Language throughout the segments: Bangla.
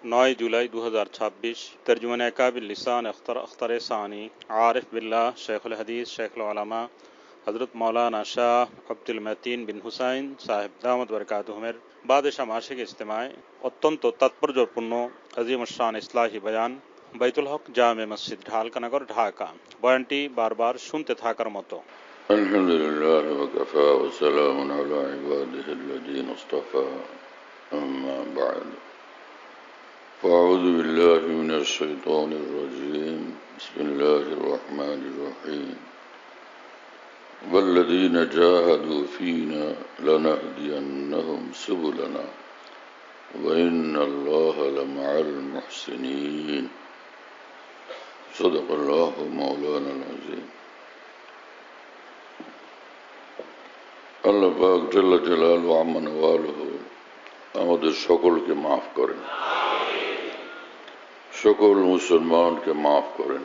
9 जुलाई 2026 तर्जुमान काबिल लिसान अख्तर सानी आरिफ बिल्ला शेखुल हदीस शेखुल उलमा हज़रत मौलाना शाह अब्दुल मतीन बिन हुसैन साहिब दामद बरकातुहुमेर বাদেশা মাসিক ইজতেমায় অত্যন্ত তাৎপর্যপূর্ণ আজিমুশ শান ইসলাহি বয়ান বাইতুল হক জামে মসজিদ ঢালকানগর ঢাকা। বয়ানটি বারবার শুনতে থাকার মতো। আলহামদুলিল্লাহ ওয়াকাফা ওয়া সালামুন আলা ইবাদিহিল্লাযীনা ইসতাফা আম্মা বা'দ ফাআউযু বিল্লাহি মিনাশ শাইতানির রাজীম বিসমিল্লাহির রহমানির রহিম ওয়াল্লাযীনা জাহাদু ফীনা লানাহদিয়ান্নাহুম সুবুলানা ওয়া ইন্নাল্লাহা লামা'আল মুহসিনিন সাদাকাল্লাহু মাওলানাল আযীম। আল্লাহ পাক জাল্লা জালালুহু আম্মা নওয়ালুহু আমাদের সকলকে মাফ করেন, সকল মুসলমানকে মাফ করেন।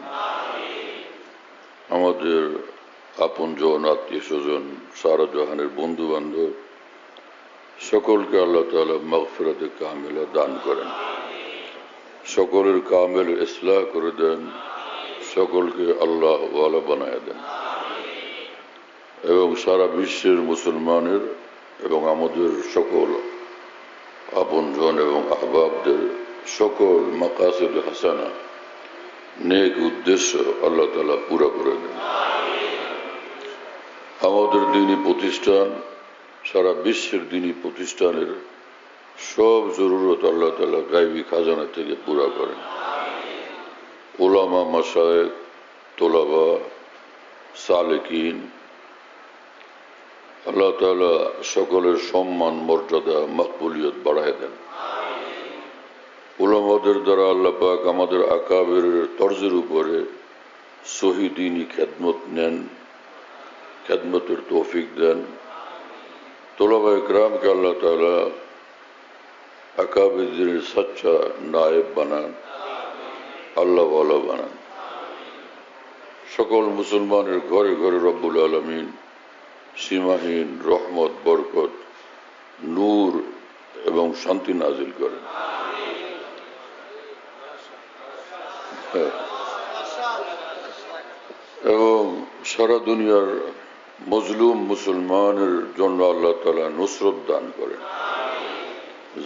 আমাদের আপনজন, আত্মীয় স্বজন, সারা জাহানের বন্ধু বান্ধব সকলকে আল্লাহ তাআলা মাগফিরাতে কামিলা দান করেন, সকলের কামিল ইসলাহ করে দেন, সকলকে আল্লাহ ওয়ালা বানায় দেন এবং সারা বিশ্বের মুসলমানের এবং আমাদের সকল আপনজন এবং আহবাবদের সকল মাকাসিদ হাসানা নেক উদ্দেশ্য আল্লাহ তাআলা পুরা করে দেন। আমাদের দ্বীনি প্রতিষ্ঠান, সারা বিশ্বের দ্বীনি প্রতিষ্ঠানের সব জরুরত আল্লাহ তাআলা গায়বী খাজানা থেকে পুরা করেন। উলামা, মাশায়েখ, তোলাবা, সালেকিন আল্লাহ তাআলা সকলের সম্মান, মর্যাদা, মাকবুলিয়ত বাড়ায় দেন। উলামাদের দ্বারা আল্লাহ পাক আমাদের আকাবের তর্জের উপরে সহি দ্বীনি খেদমত নেন, খেদমতের তৌফিক দেন। তোলাবা ইকরামকে আল্লাহ তাআলা আকাবেদের সচ্চা নায়েব বানান, আল্লাহ ওয়ালা বানান। সকল মুসলমানের ঘরে ঘরে রব্বুল আলামিন সীমাহীন রহমত, বরকত, নূর এবং শান্তি নাজিল করেন। এবং সারা দুনিয়ার মজলুম মুসলমানের জন্য আল্লাহ তাআলা নুসরত দান করেন,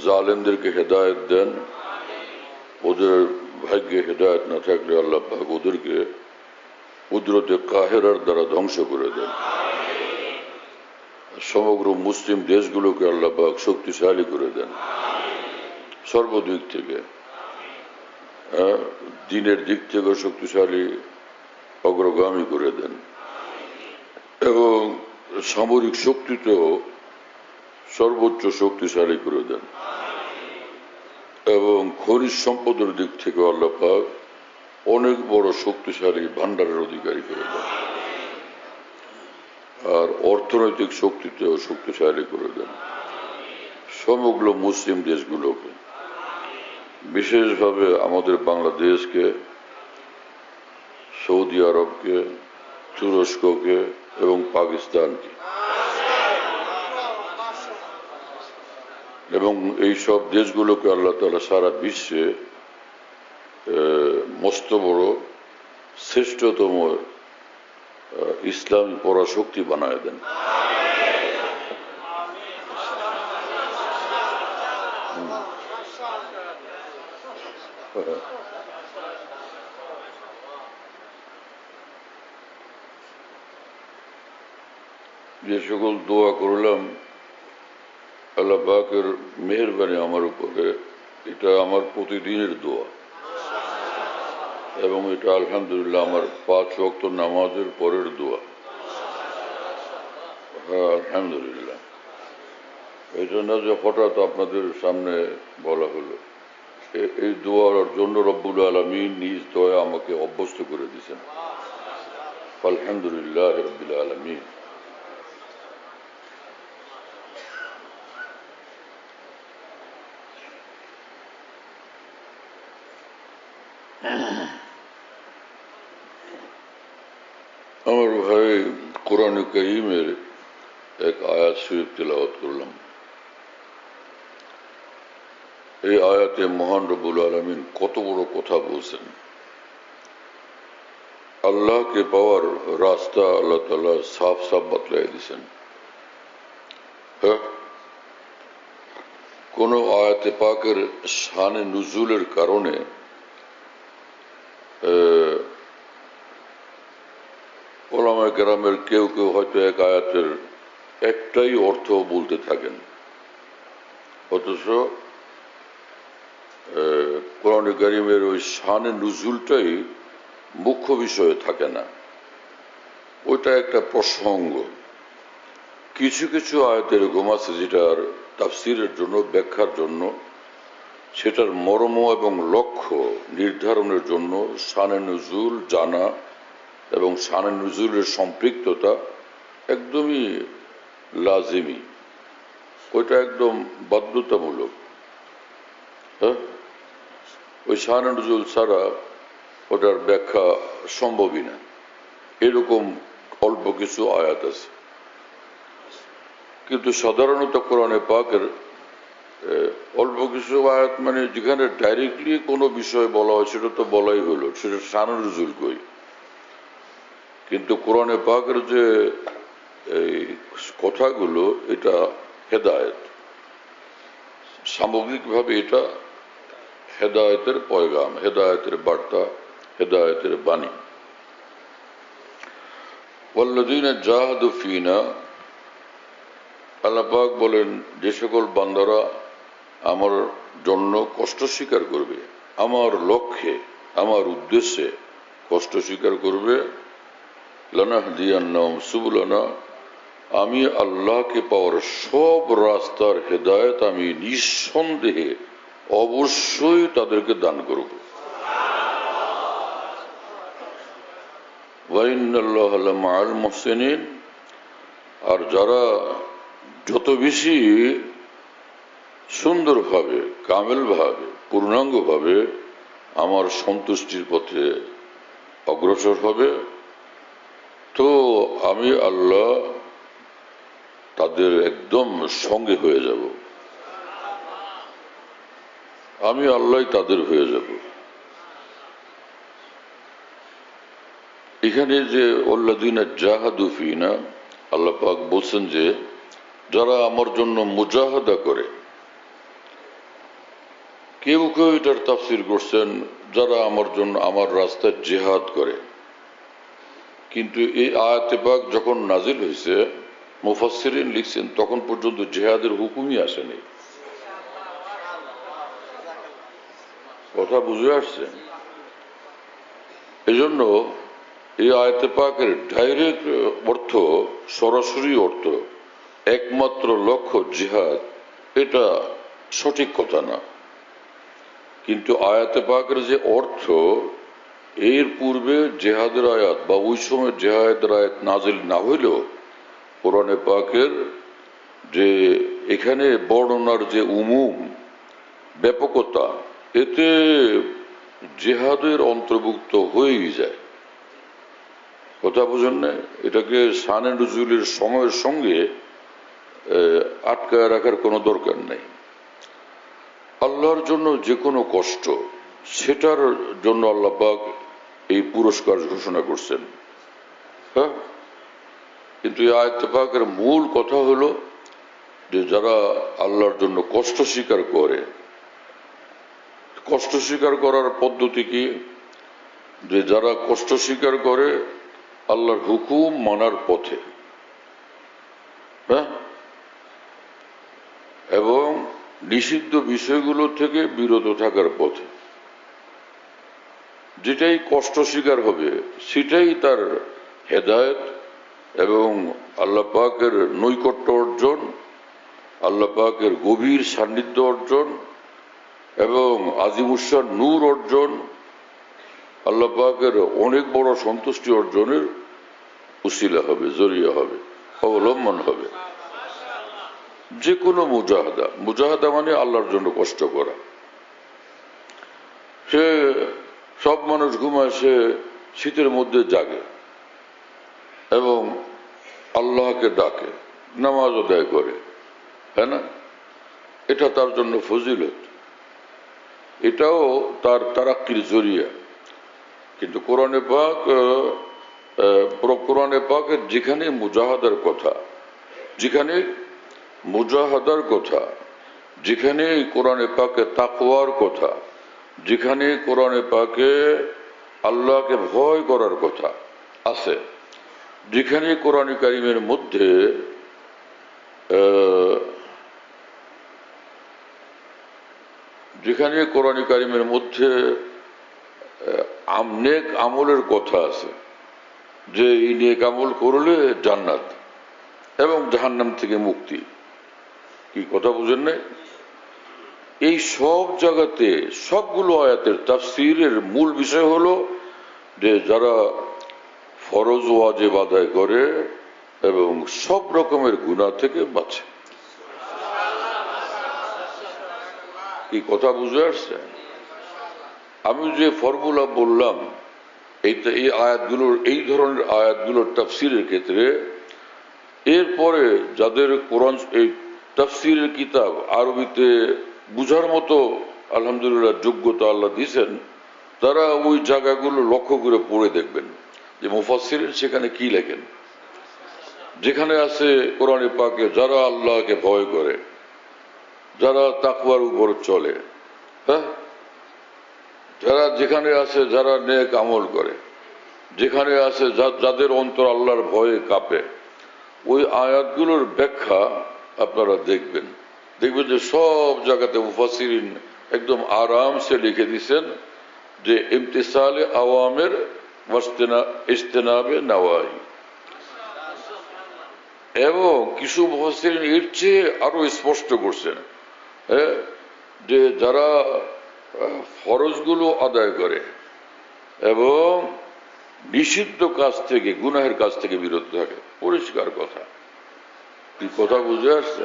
জালেমদেরকে হেদায়েত দেন। ওদের ভাগ্যে হেদায়েত না থাকলে আল্লাহ পাক ওদেরকে কুদরতে কাহেরার দ্বারা ধ্বংস করে দেন। সমগ্র মুসলিম দেশগুলোকে আল্লাহ পাক শক্তিশালী করে দেন সর্বদিক থেকে, দ্বীনের দিক থেকে শক্তিশালী অগ্রগামী করে দেন এবং সামরিক শক্তিতেও সর্বোচ্চ শক্তিশালী করে দেন এবং খনিজ সম্পদের দিক থেকে আল্লাহ পাক অনেক বড় শক্তিশালী ভান্ডারের অধিকারী করে দেন আর অর্থনৈতিক শক্তিতেও শক্তিশালী করে দেন সমগ্র মুসলিম দেশগুলোকে, বিশেষভাবে আমাদের বাংলাদেশকে, সৌদি আরবকে, তুরস্ককে এবং পাকিস্তানকে এবং এই সব দেশগুলোকে আল্লাহ তাআলা সারা বিশ্বে মস্ত বড় শ্রেষ্ঠতম ইসলামী পরাশক্তি বানায় দেন। যে সকল দোয়া করলাম আল্লাহ পাকের মেহেরবানি আমার উপরে, এটা আমার প্রতিদিনের দোয়া এবং এটা আলহামদুলিল্লাহ আমার 5 ওয়াক্ত নামাজের পরের দোয়া। আলহামদুলিল্লাহ। এই জন্য যে হঠাৎ আপনাদের সামনে বলা হলো, এই দোয়ার জন্য রব্বুল আলামিন নিজ দয়া আমাকে অভ্যস্ত করে দিয়েছেন। আলহামদুলিল্লাহ রাব্বিল আলামিন। আমার ভাই কোরআন কারীমের এক আয়াত শরীফ তিলাওয়াত করলাম। এই আয়াতে মহান রব্বুল আলামিন কত বড় কথা বলছেন। আল্লাহকে পাওয়ার রাস্তা আল্লাহ তাআলা সাফ সাফ বাতলাই দিয়েছেন। হ্যাঁ, কোন আয়াতে পাকের শানে নুজুলের কারণে ওলামায়ে কেরামের কেউ কেউ হয়তো এক আয়াতের একটাই অর্থ বলতে থাকেন, অথচ কোরআনে কারিমের ওই শানে নুজুলটাই মুখ্য বিষয়ে থাকে না, ওইটা একটা প্রসঙ্গ। কিছু কিছু আয়াত এরকম আছে যেটার তাফসিরের জন্য, ব্যাখ্যার জন্য, সেটার মর্ম এবং লক্ষ্য নির্ধারণের জন্য শানে নুজুল জানা এবং শানে নুজুলের সম্পৃক্ততা একদমই লাজিমি, ওইটা একদম বাধ্যতামূলক। হ্যাঁ, ওই শানে নুজুল ছাড়া ওটার ব্যাখ্যা সম্ভবই না। এরকম অল্প কিছু আয়াত আছে, কিন্তু সাধারণত কোরআনে পাকের অল্প কিছু আয়াত মানে যেখানে ডাইরেক্টলি কোনো বিষয় বলা হয় সেটা তো বলাই হলো, সেটা শানে নুজুল কই। কিন্তু কোরআনে পাকের যে এই কথাগুলো, এটা হেদায়েত, সামগ্রিকভাবে এটা হেদায়েতের পয়গাম, হেদায়েতের বার্তা, হেদায়েতের বাণী। ওয়াল্লাযীনা জাহাদু ফীনা, আল্লাহ পাক বলেন যে সকল বান্দারা আমার জন্য কষ্ট স্বীকার করবে, আমার লক্ষ্যে, আমার উদ্দেশ্যে কষ্ট স্বীকার করবে, লানাহদিয়ান্নাহুম সুবুলানা, আমি আল্লাহকে পাওয়ার সব রাস্তার হেদায়েত আমি নিঃসন্দেহে অবশ্যই তাদেরকে দান করব। ওয়া ইন্নাল্লাহা লামাআল মুহসিনিন, আর যারা যত বেশি সুন্দরভাবে, কামেলভাবে, পূর্ণাঙ্গভাবে আমার সন্তুষ্টির পথে অগ্রসর হবে, তো আমি আল্লাহ তাদের একদম সঙ্গে হয়ে যাব, আমি আল্লাহ তাদের হয়ে যাব। এখানে যে ওয়াল্লাযীনা জাহাদু ফীনা, আল্লাহ পাক বলছেন যে যারা আমার জন্য মুজাহাদা করে। কেউ কেউ এটার তাফসীর করছেন যারা আমার জন্য, আমার রাস্তায় জিহাদ করে। কিন্তু এই আয়াতে পাক যখন নাজিল হয়েছে, মুফাসসিরিন লিখছেন তখন পর্যন্ত জিহাদের হুকুমই আসেনি। কথা বুঝে আসছে? এজন্য এই আয়াতে পাকের ডাইরেক্ট অর্থ, সরাসরি অর্থ, একমাত্র লক্ষ্য জিহাদ, এটা সঠিক কথা না। কিন্তু আয়াতে পাকের যে অর্থ, এর পূর্বে জেহাদের আয়াত বা ওই সময় জেহাদের আয়াত নাজিল না হইলেও কোরআনে পাকের যে এখানে বর্ণনার যে উমুম, ব্যাপকতা, এতে জেহাদের অন্তর্ভুক্ত হয়েই যায়। কথা বুঝেন না? এটাকে শানে নুজুলের সময়ের সঙ্গে আটকায় রাখার কোনো দরকার নেই। আল্লাহর জন্য যে কোনো কষ্ট, সেটার জন্য আল্লাহ পাক এই পুরস্কার ঘোষণা করছেন। হ্যাঁ, কিন্তু এই আয়াতে পাকের মূল কথা হলো যে যারা আল্লাহর জন্য কষ্ট স্বীকার করে, কষ্ট স্বীকার করার পদ্ধতি কি? যে যারা কষ্ট স্বীকার করে আল্লাহর হুকুম মানার পথে, হ্যাঁ, এবং নিষিদ্ধ বিষয়গুলো থেকে বিরত থাকার পথে, যেটাই কষ্ট স্বীকার হবে সেটাই তার হেদায়েত এবং আল্লাহ পাকের নৈকট্য অর্জন, আল্লাহ পাকের গভীর সান্নিধ্য অর্জন এবং আজিমুসার নূর অর্জন, আল্লাহ পাকের অনেক বড় সন্তুষ্টি অর্জনের উসিলা হবে, জরিয়া হবে, অবলম্বন হবে। যে কোনো মুজাহাদা, মুজাহাদা মানে আল্লাহর জন্য কষ্ট করা। সে সব মানুষ ঘুমায়, সে শীতের মধ্যে জাগে এবং আল্লাহকে ডাকে, নামাজ আদায় করে, হ্যাঁ না? এটা তার জন্য ফজিলত। এটাও তার তারাক্কির জরিয়া। কিন্তু কোরআনে পাকের যেখানে মুজাহাদার কথা, যেখানে যেখানে কোরআনে পাকে তাকওয়ার কথা, যেখানে কোরআনে পাকে আল্লাহকে ভয় করার কথা আছে, যেখানে কোরআনে কারিমের মধ্যে নেক আমলের কথা আছে, যে এই নেক আমল করলে জান্নাত এবং জাহান্নাম থেকে মুক্তি। কি কথা বুঝেন নাই? এই সব জায়গাতে সবগুলো আয়াতের তাফসীরের মূল বিষয় হলো যে যারা ফরজ ওয়াজিব আদায় করে এবং সব রকমের গুনাহ থেকে বাঁচে। কি কথা বুঝে আসছে? আমি যে ফর্মুলা বললাম এই আয়াতগুলোর, এই ধরনের আয়াতগুলোর তাফসীরের ক্ষেত্রে, এরপরে যাদের কোরআন এই তাফসীরের কিতাব আরবিতে বুঝার মতো আলহামদুলিল্লাহ যোগ্যতা আল্লাহ দিয়েছেন, তারা ওই জায়গাগুলো লক্ষ্য করে পড়ে দেখবেন যে মুফাসসিরিন সেখানে কি লেখেন। যেখানে আছে কোরআনে পাকে যারা আল্লাহকে ভয় করে, যারা তাকওয়ার উপর চলে, হ্যাঁ, যেখানে আছে যারা নেক আমল করে, যেখানে আছে যাদের অন্তর আল্লাহর ভয়ে কাঁপে, ওই আয়াতগুলোর ব্যাখ্যা আপনারা দেখবেন যে সব জায়গাতে মুফাসসিরিন একদম আরামসে লিখে দিয়েছেন যে ইমতিসালে আওয়ামের ইজতিনাবে নাওয়াহি। এবং কিছু মুফাসসিরিন এর চেয়ে আরো স্পষ্ট করছেন যে যারা ফরজগুলো আদায় করে এবং নিষিদ্ধ কাজ থেকে, গুনাহের কাজ থেকে বিরত থাকে। পরিষ্কার কথা। কি কথা বুঝে আসছে?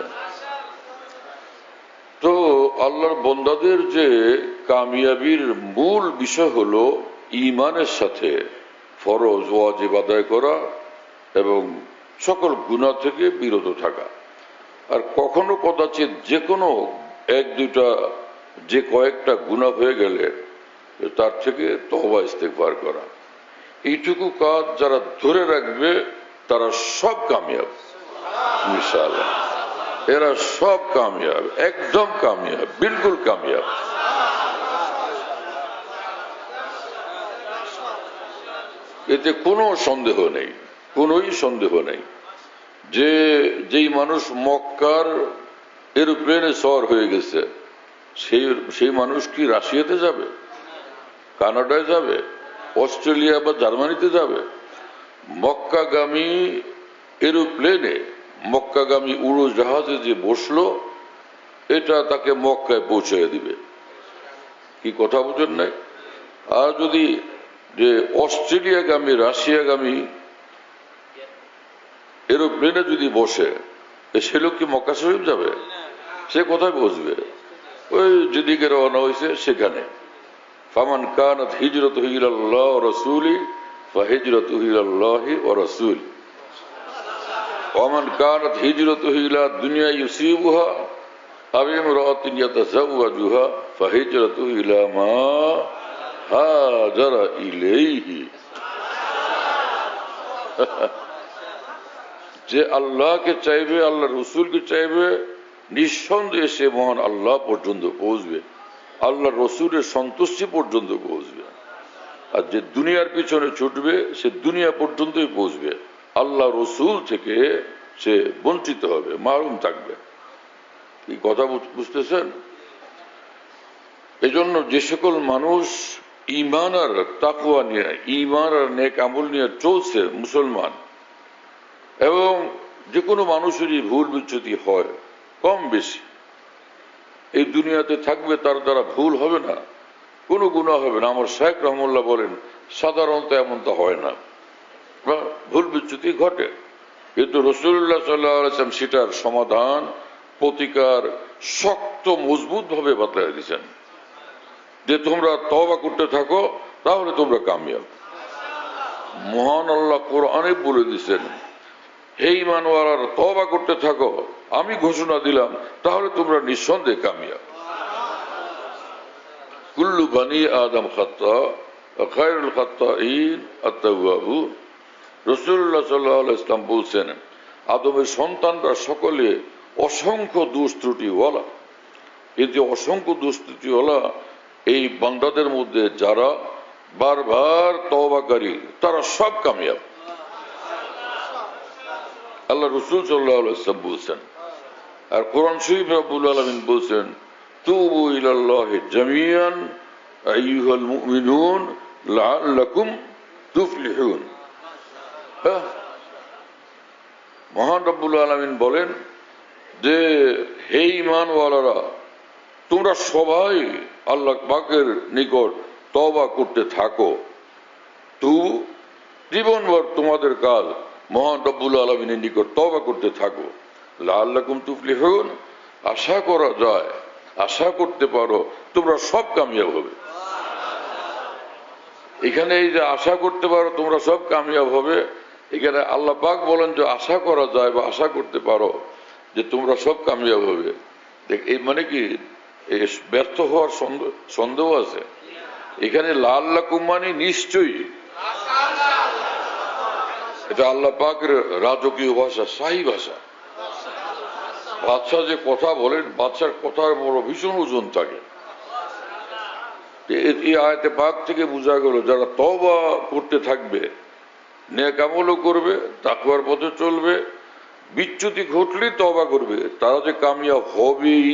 তো আল্লাহর বন্দাদের যে কামিয়াবির মূল বিষয় হলো ঈমানের সাথে ফরজ ওয়াজিব আদায় করা এবং সকল গুনাহ থেকে বিরত থাকা। আর কখনো কদাচিৎ যে কোনো কয়েকটা গুনাহ হয়ে গেলে তার থেকে তওবা ইস্তেগফার করা। এইটুকু কাজ যারা ধরে রাখবে তারা সব কামিয়াব ইনশাআল্লাহ। এরা সব কামিয়াব, একদম কামিয়াব, বিলকুল কামিয়াব। এতে কোনো সন্দেহ নেই, কোনোই সন্দেহ নেই যে যেই মানুষ মক্কার এরোপ্লেনে সওয়ার হয়ে গেছে সেই মানুষ কি রাশিয়াতে যাবে, কানাডায় যাবে, অস্ট্রেলিয়া বা জার্মানিতে যাবে? মক্কাগামী এরোপ্লেনে, মক্কাগামী উড়োজাহাজে যে বসলো, এটা তাকে মক্কায় পৌঁছে দিবে। কি কথা বুঝেন নাই? আর যদি যে অস্ট্রেলিয়াগামী, রাশিয়াগামী এরোপ্লেনে যদি বসে, সে লোক কি মক্কা শরীফ যাবে? সে কোথায় বসবে? ওই যেদিকে রওনা হয়েছে সেখানে। ফামান কানাত হিজরতুহু ইলাল্লাহি ওয়া রাসূলি ফাহিজরতুহু ইলাল্লাহি ওয়া রাসূলি ওয়া মান কানাত হিজরতুহু ইলা দুনিয়া ইউসিবুহা আও ইমরাআতিন ইয়াতাযাওয়াজুহা ফাহিজরতুহু ইলা মা হাজারা ইলাইহি। যে আল্লাহকে চাইবে, আল্লাহ রসুলকে চাইবে, নিঃসন্দেহে সে মহান আল্লাহ পর্যন্ত পৌঁছবে, আল্লাহ রসুলের সন্তুষ্টি পর্যন্ত পৌঁছবে। আর যে দুনিয়ার পিছনে ছুটবে সে দুনিয়া পর্যন্তই পৌঁছবে, আল্লাহ রসুল থেকে সে বঞ্চিত হবে, মাহরুম থাকবে। এই কথা বুঝতেছেন? এজন্য যে সকল মানুষ ঈমান আর তাকওয়া নিয়ে, ঈমান আর নেক আমল নিয়ে চলছে মুসলমান, এবং যে কোনো মানুষেরই ভুল বিচ্যুতি হয় কম বেশি, এই দুনিয়াতে থাকবে, তার দ্বারা ভুল হবে না, কোনো গুনাহ হবে না। আমার শাইখ রহমুল্লাহ বলেন সাধারণত এমনটা হয় না, ভুল বিচ্যুতি ঘটে, কিন্তু রাসূলুল্লাহ সাল্লাল্লাহু আলাইহি ওয়াসাল্লাম সেটার সমাধান, প্রতিকার শক্ত মজবুত ভাবে বাতলায় দিয়েছেন যে তোমরা তওবা করতে থাকো, তাহলে তোমরা কামিয়াব। মহান আল্লাহ কোরআনে বলে দিয়েছেন, হে ঈমানওয়ালারা তওবা করতে থাকো, আমি ঘোষণা দিলাম, তাহলে তোমরা নিঃসন্দেহে কামিয়াব। কুল্লু বানি আদম খাত্তা খায়রুল খাত্তাইন আত-তাওয়াবুন। রাসূলুল্লাহ সাল্লাল্লাহু আলাইহি ওয়াসাল্লাম বলছেন, আদমের সন্তানরা সকলে অসংখ্য দোষ ত্রুটিওয়ালা। এই যে অসংখ্য দোষ ত্রুটিওয়ালা এই বান্দাদের মধ্যে যারা বারবার তওবাকারী তারা সব কামিয়াব। আল্লাহ রাসূল সাল্লাল্লাহু আলাইহি ওয়াসাল্লাম বলছেন। আর কোরআন শরীফ রব্বুল আলামিন বলছেন, তুবু ইলাল্লাহি জামিআন আইয়ুহাল মুমিনুন লাআল্লাকুম তুফলিহুন। মহান রব্বুল আলামিন বলেন যে হে ঈমানওয়ালারা, তোমরা সবাই আল্লাহ পাকের নিকট তওবা করতে থাকো। জীবনভর তোমাদের কাজ মহান রব্বুল আলামিনের নিকট তওবা করতে থাকো। লাআল্লাকুম তুফলিহুন, আশা করা যায়, আশা করতে পারো তোমরা সব কামিয়াব হবে। এখানে এই যে আশা করতে পারো তোমরা সব কামিয়াব হবে, এখানে আল্লাহ পাক বলেন যে আশা করা যায় বা আশা করতে পারো যে তোমরা সব কামিয়াব হবে। এই মানে কি ব্যর্থ হওয়ার সন্দেহ আছে? এখানে লাআল্লাকুম মানে নিশ্চয়ই, এটা আল্লাহ পাকের রাজকীয় ভাষা, শাহী ভাষা। বাদশাহ যে কথা বলেন, বাদশার কথার বড় ভীষণ ওজন থাকে। এই আয়াতে পাক থেকে বোঝা গেল যারা তওবা করতে থাকবে, নেক আমলও করবে, তাকওয়ার পথে চলবে, বিচ্যুতি ঘটলে তওবা করবে, তারা যে কামিয়াব হবেই।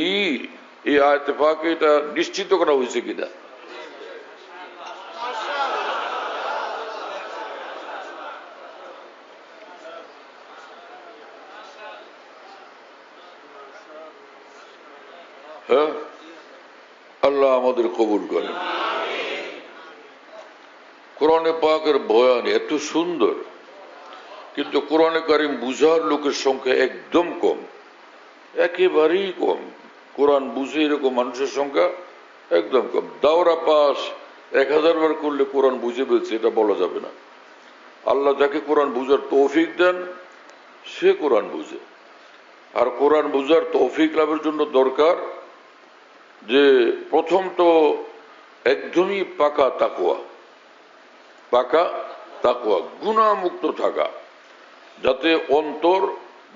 এই আয়াতে পাকে এটা নিশ্চিত করা হয়েছে কিনা? হ্যাঁ, আল্লাহ আমাদের কবুল করেন। কোরআনে পাকের বয়ান এত সুন্দর, কিন্তু কোরআনে কারিম বুঝার লোকের সংখ্যা একদম কম, একেবারেই কম। কোরআন বুঝে এরকম মানুষের সংখ্যা একদম কম। দাওরা পাস 1000 বার করলে কোরআন বুঝে ফেলছে এটা বলা যাবে না। আল্লাহ যাকে কোরআন বুঝার তৌফিক দেন সে কোরআন বুঝে। আর কোরআন বুঝার তৌফিক লাভের জন্য দরকার যে প্রথম তো একদমই পাকা তাকওয়া, গুনাহমুক্ত থাকা, যাতে অন্তর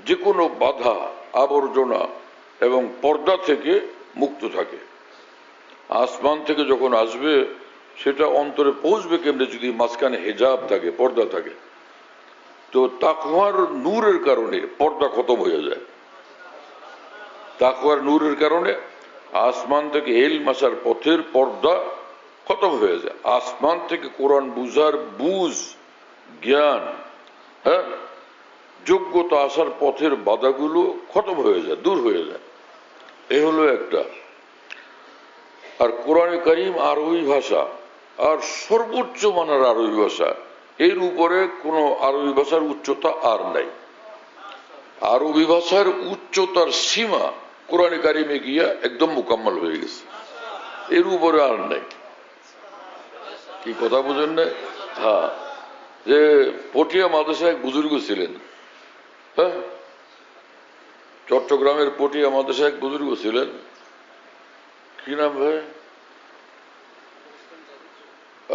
যে কোনো বাধা, আবর্জনা এবং পর্দা থেকে মুক্ত থাকে। আসমান থেকে যখন আসবে সেটা অন্তরে পৌঁছবে কেমনে যদি মাঝখানে হেজাব থাকে, পর্দা থাকে? তো তাকওয়ার নূরের কারণে পর্দা খতম হয়ে যায়। তাকওয়ার নূরের কারণে আসমান থেকে ইলম আসার পথের পর্দা খতম হয়ে যায়। আসমান থেকে কোরআন বুঝার বুঝ, জ্ঞান, হ্যাঁ, যোগ্যতা আসার পথের বাধাগুলো খতম হয়ে যায়, দূর হয়ে যায়। এ হলো একটা। আর কোরআনে কারিম আরবি ভাষা, আর সর্বোচ্চ মানের আরবি ভাষা, এর উপরে কোনো আরবি ভাষার উচ্চতা আর নাই। আরবি ভাষার উচ্চতার সীমা কোরআনে কারিমে গিয়া একদম মোকাম্মল হয়ে গেছে, এর উপরে আর নাই। কি কথা বুঝেন না? হ্যাঁ, যে পটিয়া মাদ্রাসায় এক বুজুর্গ ছিলেন, হ্যাঁ, চট্টগ্রামের পটিয়া মাদ্রাসায় এক বুজুর্গ ছিলেন। কি নাম ভাই?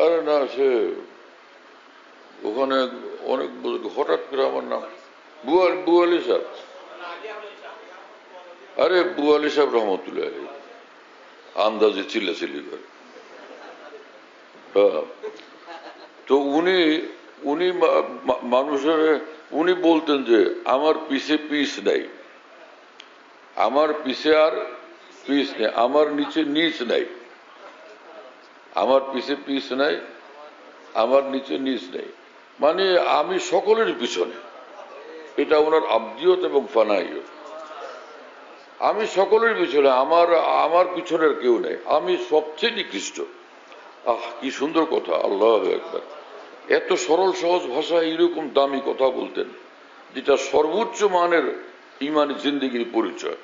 আরে না, সে ওখানে অনেক বুজুর্গ, হঠাৎ করে আমার নাম বুয়ালি সাহেব। আরে বুয়ালি সাহেব রহমতুল্লাহ আন্দাজে চিল্লাচিল্লি করে। তো উনি মানুষের উনি বলতেন যে আমার পিছে পিস নাই, আমার পিছে আর পিস নেই, আমার নিচে নিচ নাই, আমার পিছে পিস নাই, আমার নিচে নিচ নেই, মানে আমি সকলের পিছনে। এটা ওনার আব্দিয়ত এবং ফানাইয়ত। আমি সকলের পিছনে, আমার পিছনের কেউ নেই, আমি সবচেয়ে নিকৃষ্ট। কি সুন্দর কথা! আল্লাহু আকবার। এত সরল সহজ ভাষায় এরকম দামি কথা বলতেন, যেটা সর্বোচ্চ মানের ইমানি জিন্দেগির পরিচয়।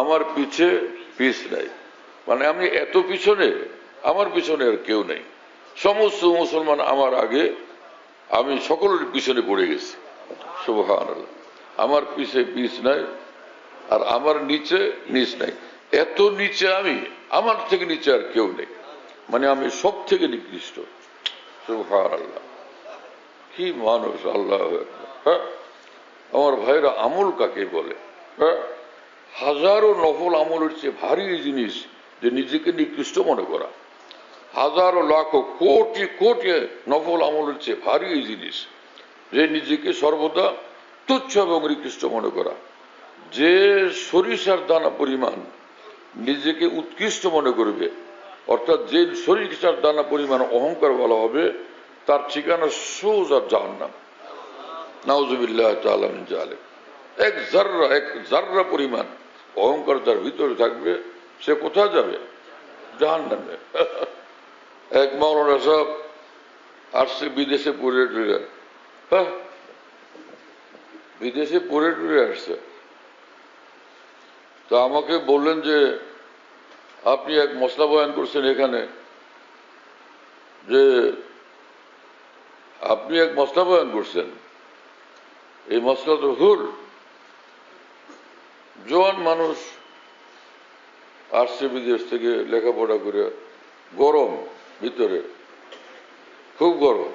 আমার পিছে পিছ নাই, মানে আমি এত পিছনে, আমার পিছনে আর কেউ নেই। সমস্ত মুসলমান আমার আগে, আমি সকলের পিছনে পড়ে গেছি। সুবহানাল্লাহ। আমার পিছে পিছ নাই, আর আমার নিচে নিচ নাই। এত নিচে আমি, আমার থেকে নিচে আর কেউ নেই। মানে আমি সব থেকে নিকৃষ্ট। সুবহানাল্লাহ, কি মানুষ! আল্লাহ আকবার। হ্যাঁ, আমার ভাইরা, আমল কাকে বলে? হ্যাঁ, হাজারো নফল আমলের চেয়ে ভারী জিনিস যে নিজেকে নিকৃষ্ট মনে করা। হাজারো লাখো কোটি কোটি নফল আমলের চেয়ে ভারী এই জিনিস যে নিজেকে সর্বদা তুচ্ছ এবং নিকৃষ্ট মনে করা। যে সরিষার দানা পরিমাণ নিজেকে উৎকৃষ্ট মনে করবে, অর্থাৎ যে সরিষার দানা পরিমাণ অহংকার বলা হবে, তার ঠিকানা সোজা জাহান্নাম। নাউজুবিল্লাহ তাআলা মিন যালিক। এক জাররা পরিমাণ অহংকার যার ভিতরে থাকবে, সে কোথায় যাবে? জাহান্নামে। এক মাওলানা সাহেব আসছে বিদেশে পড়ে টুরে, হ্যাঁ, বিদেশে পড়ে টুরে আসছে। তো আমাকে বললেন যে আপনি এক মশলা বয়ান করছেন এখানে, যে আপনি এক মশলা বয়ান করছেন, এই মশলা তো ভুল। জোয়ান মানুষ আসছে বিদেশ থেকে লেখাপড়া করে, গরম ভিতরে, খুব গরম।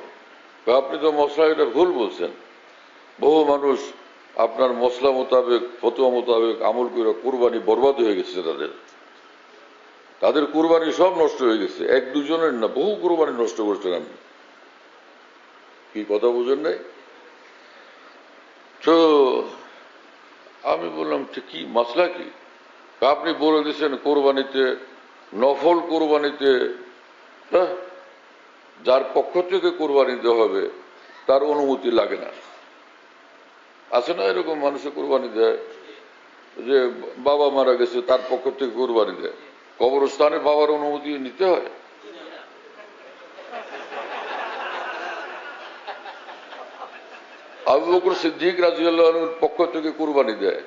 আপনি তো মশলা এটা ভুল বলছেন। বহু মানুষ আপনার মশলা মোতাবেক, ফতোয়া মোতাবেক আমল করে কুরবানি বরবাদ হয়ে গেছে। তাদের কুরবানি সব নষ্ট হয়ে গেছে। এক দুজনের না, বহু কুরবানি নষ্ট করছেন আপনি। কি কথা বুঝেন নাই? তো আমি বললাম, কি মশলা কি? আপনি বলে দিচ্ছেন কোরবানিতে, নফল কোরবানিতে, হ্যাঁ, যার পক্ষ থেকে কোরবানি দিতে হবে তার অনুমতি লাগে না। আছে না এরকম? মানুষের কোরবানি দেয়, যে বাবা মারা গেছে তার পক্ষ থেকে কোরবানি দেয়, কবরস্থানে বাবার অনুমতি নিতে হয়? আবু বকর সিদ্দিক রাদিয়াল্লাহু আনহুর পক্ষ থেকে কোরবানি দেয়,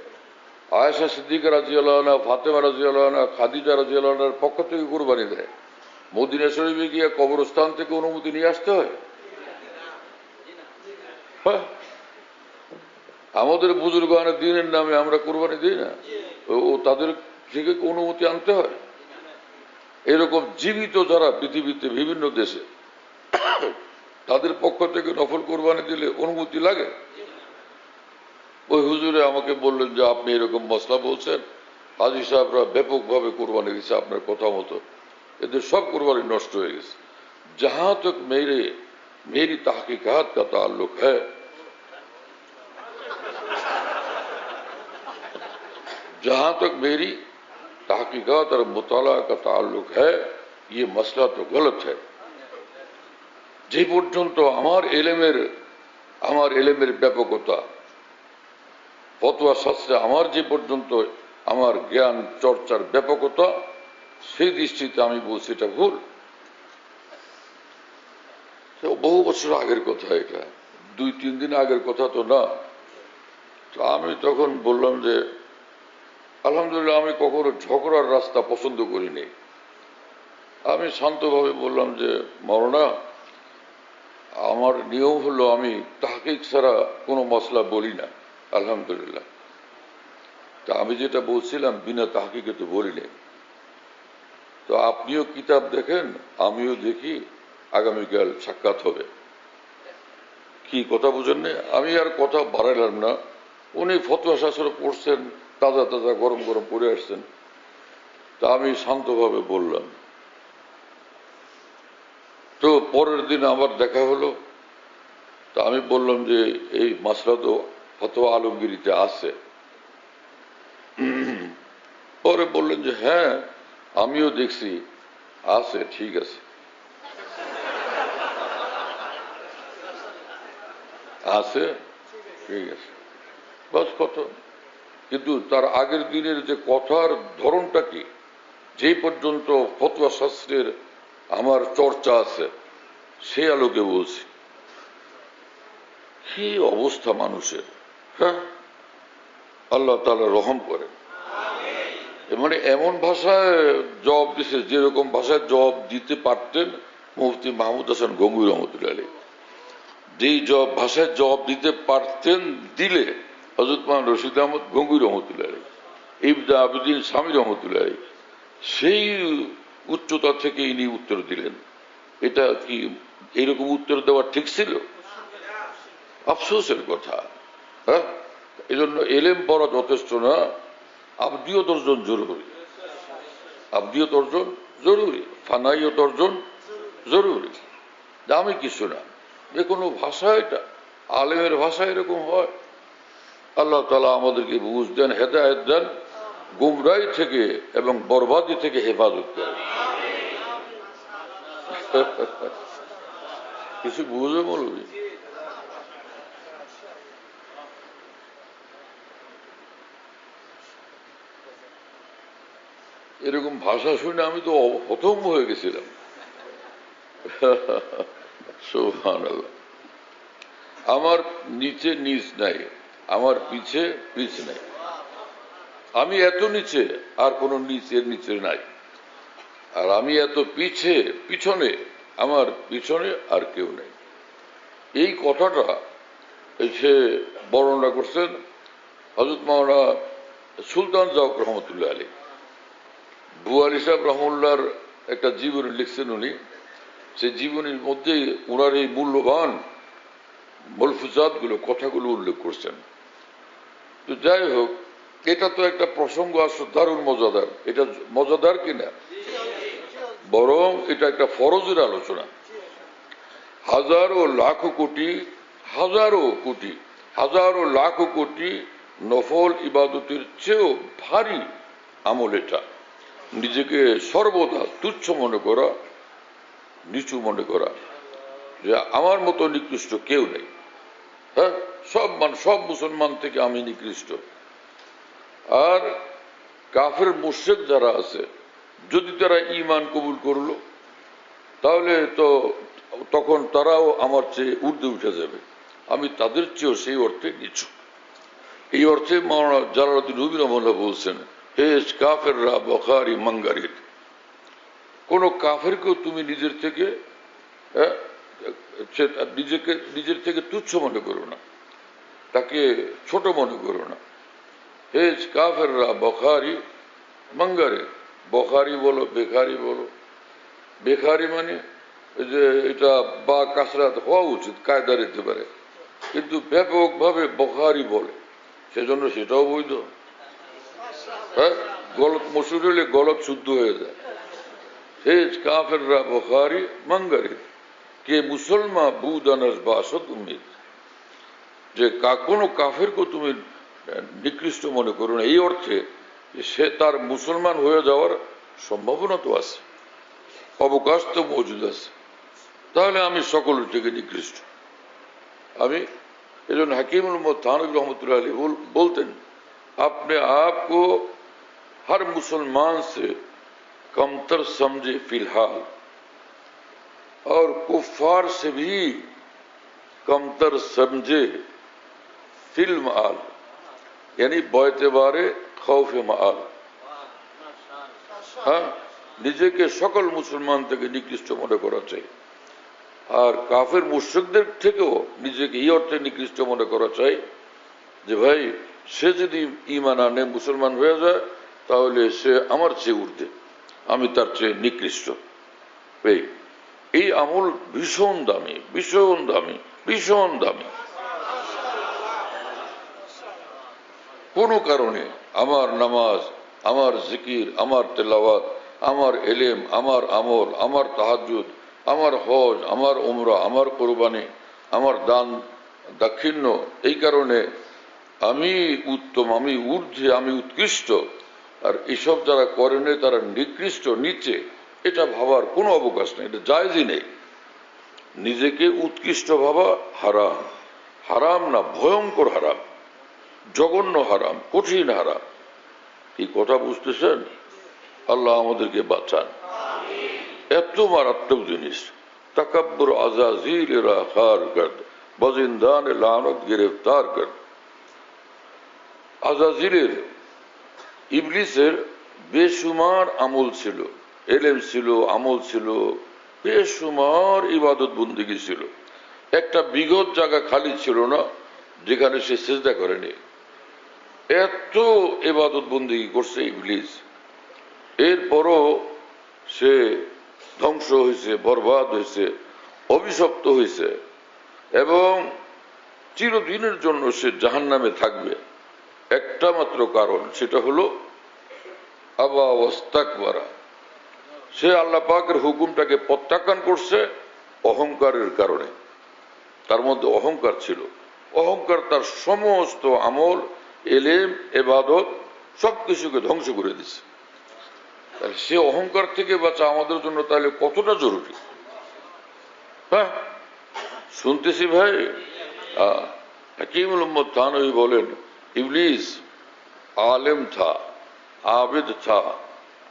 আয়েশা সিদ্দিকা রাদিয়াল্লাহু আনহা, ফাতেমা রাদিয়াল্লাহু আনহা, খাদিজা রাদিয়াল্লাহু আনহার পক্ষ থেকে কোরবানি দেয়। মদিনা শরীফে গিয়ে কবরস্থান থেকে অনুমতি নিয়ে আসতে হয়? হ্যাঁ, আমাদের বুজুর্গানের দিনের নামে আমরা কোরবানি দিই না? ও তাদের থেকে অনুমতি আনতে হয়? এরকম জীবিত যারা পৃথিবীতে বিভিন্ন দেশে, তাদের পক্ষ থেকে নফল কোরবানি দিলে অনুমতি লাগে? ওই হুজুরে আমাকে বললেন যে আপনি এরকম মশলা বলছেন, হাজী সাহেবরা ব্যাপকভাবে কোরবানি দিচ্ছে আপনার কথা মতো, এদের সব কোরবানি নষ্ট হয়ে গেছে। जहां तक मेरी तहकीकात का ताल्लुक है, जहां तक मेरी तहकीकात और मुताला का ताल्लुक है, ये मसला तो गलत है। যে পর্যন্ত আমার এলেমের ব্যাপকতা, ফতোয়া শাস্ত্রে আমার যে পর্যন্ত আমার জ্ঞান চর্চার ব্যাপকতা, সেই দৃষ্টিতে আমি বলছি এটা ভুল। বহু বছর আগের কথা, এটা 2-3 দিন আগের কথা তো না। তো আমি তখন বললাম যে আলহামদুলিল্লাহ, আমি কখনো ঝগড়ার রাস্তা পছন্দ করিনি। আমি শান্তভাবে বললাম যে মাওলানা, আমার নিয়ম হলো আমি তাহকিক ছাড়া কোনো মসলা বলি না, আলহামদুলিল্লাহ। তা আমি যেটা বলছিলাম বিনা তাহকিকে তো বলিনি। তো আপনিও কিতাব দেখেন, আমিও দেখি, আগামীকাল সাক্ষাৎ হবে। কি কথা বুঝেন না? আমি আর কথা বাড়াইলাম না। উনি ফতোয়া শাস্ত্র পড়ছেন, তাজা তাজা গরম গরম পড়ে আসছেন। তা আমি শান্তভাবে বললাম। তো পরের দিন আবার দেখা হলো। তা আমি বললাম যে এই মাসলা তো ফতোয়া আলমগীরিতে আছে। পরে বললেন যে হ্যাঁ, আমিও দেখছি আছে, ঠিক আছে, আছে, ঠিক আছে, বাস কথা। কিন্তু তার আগের দিনের যে কথার ধরনটা কি, যে পর্যন্ত ফতোয়া শাস্ত্রের আমার চর্চা আছে, সে আলোকে বলছি। কি অবস্থা মানুষের! হ্যাঁ, আল্লাহ তাআলা রহম করেন। মানে এমন ভাষায় জবাব দিছে, যেরকম ভাষায় জবাব দিতে পারতেন মুফতি মাহমুদ হাসান গঙ্গুই রহমতুল্লাহ আলাইহি। যেই ভাষায় জবাব দিতে পারতেন, দিলে হযরত মাওলানা রশিদ আহমদ গঙ্গুই রহমতুল্লাহ আলাইহি, ইবনে আবিদিন শামী রহমতুল্লাহ আলাইহি সেই উচ্চতা থেকে ইনি উত্তর দিলেন। এটা কি এরকম উত্তর দেওয়া ঠিক ছিল? আফসোসের কথা। হ্যাঁ, এই জন্য এলেম পড়া যথেষ্ট না, আবদিয়ত অর্জন জরুরি। আবদিয়ত অর্জন জরুরি, ফানাইয়ত অর্জন জরুরি। দামি কিছু না, যে কোনো ভাষা, এটা আলেমের ভাষা এরকম হয়। আল্লাহ তাআলা আমাদেরকে বুঝ দেন, হেদায়েত দেন, গুমরাহি থেকে এবং বরবাদি থেকে হেফাজত করেন। কিছু বুঝে বলবি? এরকম ভাষা শুনে আমি তো হতভম্ব হয়ে গেছিলাম। সুবহানাল্লাহ। আমার নিচে নিচ নাই, আমার পিছে পিছ নাই। আমি এত নিচে, আর কোন নিচের নিচে নাই। আর আমি এত পিছনে, আমার পিছনে আর কেউ নেই। এই কথাটা সে বর্ণনা করছেন হযরত মাওলানা সুলতান জাওক রহমতুল্লাহ আলী। বুয়ালি সাহেব রহমুল্লাহর একটা জীবনী লিখছেন উনি। সেই জীবনীর মধ্যে ওনার এই মূল্যবান মলফুজাত গুলো, কথাগুলো উল্লেখ করছেন। তো যাই হোক, এটা তো একটা প্রসঙ্গ আসলে দারুণ মজাদার। এটা মজাদার কিনা, বরং এটা একটা ফরজের আলোচনা। হাজারো লাখো কোটি, হাজারো লাখো কোটি নফল ইবাদতের চেয়েও ভারী আমল এটা। নিজেকে সর্বদা তুচ্ছ মনে করা, নিচু মনে করা, যে আমার মতো নিকৃষ্ট কেউ নেই। হ্যাঁ, সব মুসলমান থেকে আমি নিকৃষ্ট। আর কাফের মুশরিক যারা আছে, যদি তারা ঈমান কবুল করলো, তাহলে তো তখন তারাও আমার চেয়ে ঊর্ধ্বে উঠে যাবে, আমি তাদের চেয়েও সেই অর্থে নিচু। এই অর্থে মাওলানা জালালউদ্দিন রুমি রাহমাহুল্লাহ বলছেন, হে কাফেররা বখারি মাঙ্গারির, কোন কাফেরকেও তুমি নিজের থেকে তুচ্ছ মনে করো না, তাকে ছোট মনে করো না। হে কাফেররা বখারি মাঙ্গারির, বখারি বলো, বেখারি বলো। বেখারি মানে যে এটা বা কাসরাত হওয়া উচিত, কায়দা দিতে পারে, কিন্তু ব্যাপকভাবে বখারি বলে, সেজন্য সেটাও বৈধ। হ্যাঁ, গলত মসুর হলে গলত শুদ্ধ হয়ে যায়। হেজ কাফেররা বখারি মাঙ্গারি কে মুসলমান বুদানাস বাসত উম্মিদ, যে কোনো কাফেরকে তুমি নিকৃষ্ট মনে করো না, এই অর্থে সে তার মুসলমান হয়ে যাওয়ার সম্ভাবনা তো আছে, অবকাশ তো মজুদ আছে। তাহলে আমি সকলের থেকে নিকৃষ্ট। আমি এজন্য হাকিমুল উম্মত থানভী रहमतुल्लाह अलैह बोलते हैं, अपने आप को हर मुसलमान से कमतर समझे फिलहाल, और कुफ्फार से भी कमतर समझे फिल माल, यानी बयतेबारे खौफ माल। হ্যাঁ, নিজেকে সকল মুসলমান থেকে নিকৃষ্ট মনে করা চাই। আর কাফের মুশরিকদের থেকেও নিজেকে এই অর্থে নিকৃষ্ট মনে করা চাই যে ভাই, সে যদি ঈমান আনে, মুসলমান হয়ে যায়, তাহলে সে আমার চেয়ে ঊর্ধ্বে, আমি তার চেয়ে নিকৃষ্ট। এই আমল ভীষণ দামি, ভীষণ দামি, ভীষণ দামি। কোনো কারণে আমার নামাজ, আমার জিকির, আমার তেলাওয়াত, আমার এলেম, আমার আমল, আমার তাহাজ্জুদ, আমার হজ, আমার উমরা, আমার কোরবানি, আমার দান দাক্ষিণ্য, এই কারণে আমি উত্তম, আমি ঊর্ধ্বে, আমি উৎকৃষ্ট, আর এসব যারা করেন তারা নিকৃষ্ট, নিচে, এটা ভাবার কোনো অবকাশ নেই, এটা জায়েজই নেই। নিজেকে উৎকৃষ্ট ভাবা হারাম। হারাম না, ভয়ঙ্কর হারাম, জঘন্য হারাম, কঠিন হারাম। এই কথা বুঝতেছেন? আল্লাহ আমাদেরকে বাঁচান। এত মারাত্মক জিনিস। তাকাব্বুর আজাজিল এরা খার কর, বজিন্দান লানত গ্রেফতার কর। আজাজিলের, ইবলিসের বেশুমার আমল ছিল, এলেম ছিল, আমল ছিল, বেশুমার ইবাদত বন্দেগী ছিল। একটা বিগত জায়গা খালি ছিল না যেখানে সে সিজদা করেনি। এত ইবাদত বন্দেগী করছে ইবলিস, এরপরও সে ধ্বংস হয়েছে, বরবাদ হয়েছে, অভিশপ্ত হয়েছে এবং চিরদিনের জন্য সে জাহান্নামে থাকবে। একটা মাত্র কারণ, সেটা হলো আবা ওয়াস্তাকবারা, সে আল্লাহ পাকের হুকুমটাকে প্রত্যাখ্যান করছে অহংকারের কারণে। তার মধ্যে অহংকার ছিল, অহংকার তার সমস্ত আমল, এলেম, এবাদত সবকিছুকে ধ্বংস করে দিচ্ছে। তাহলে সে অহংকার থেকে বাঁচা আমাদের জন্য তাহলে কতটা জরুরি। হ্যাঁ, শুনতেছি ভাই। हकीमुल उम्मत थानवी बोलें, इब्लीस आलिम था, आबिद था,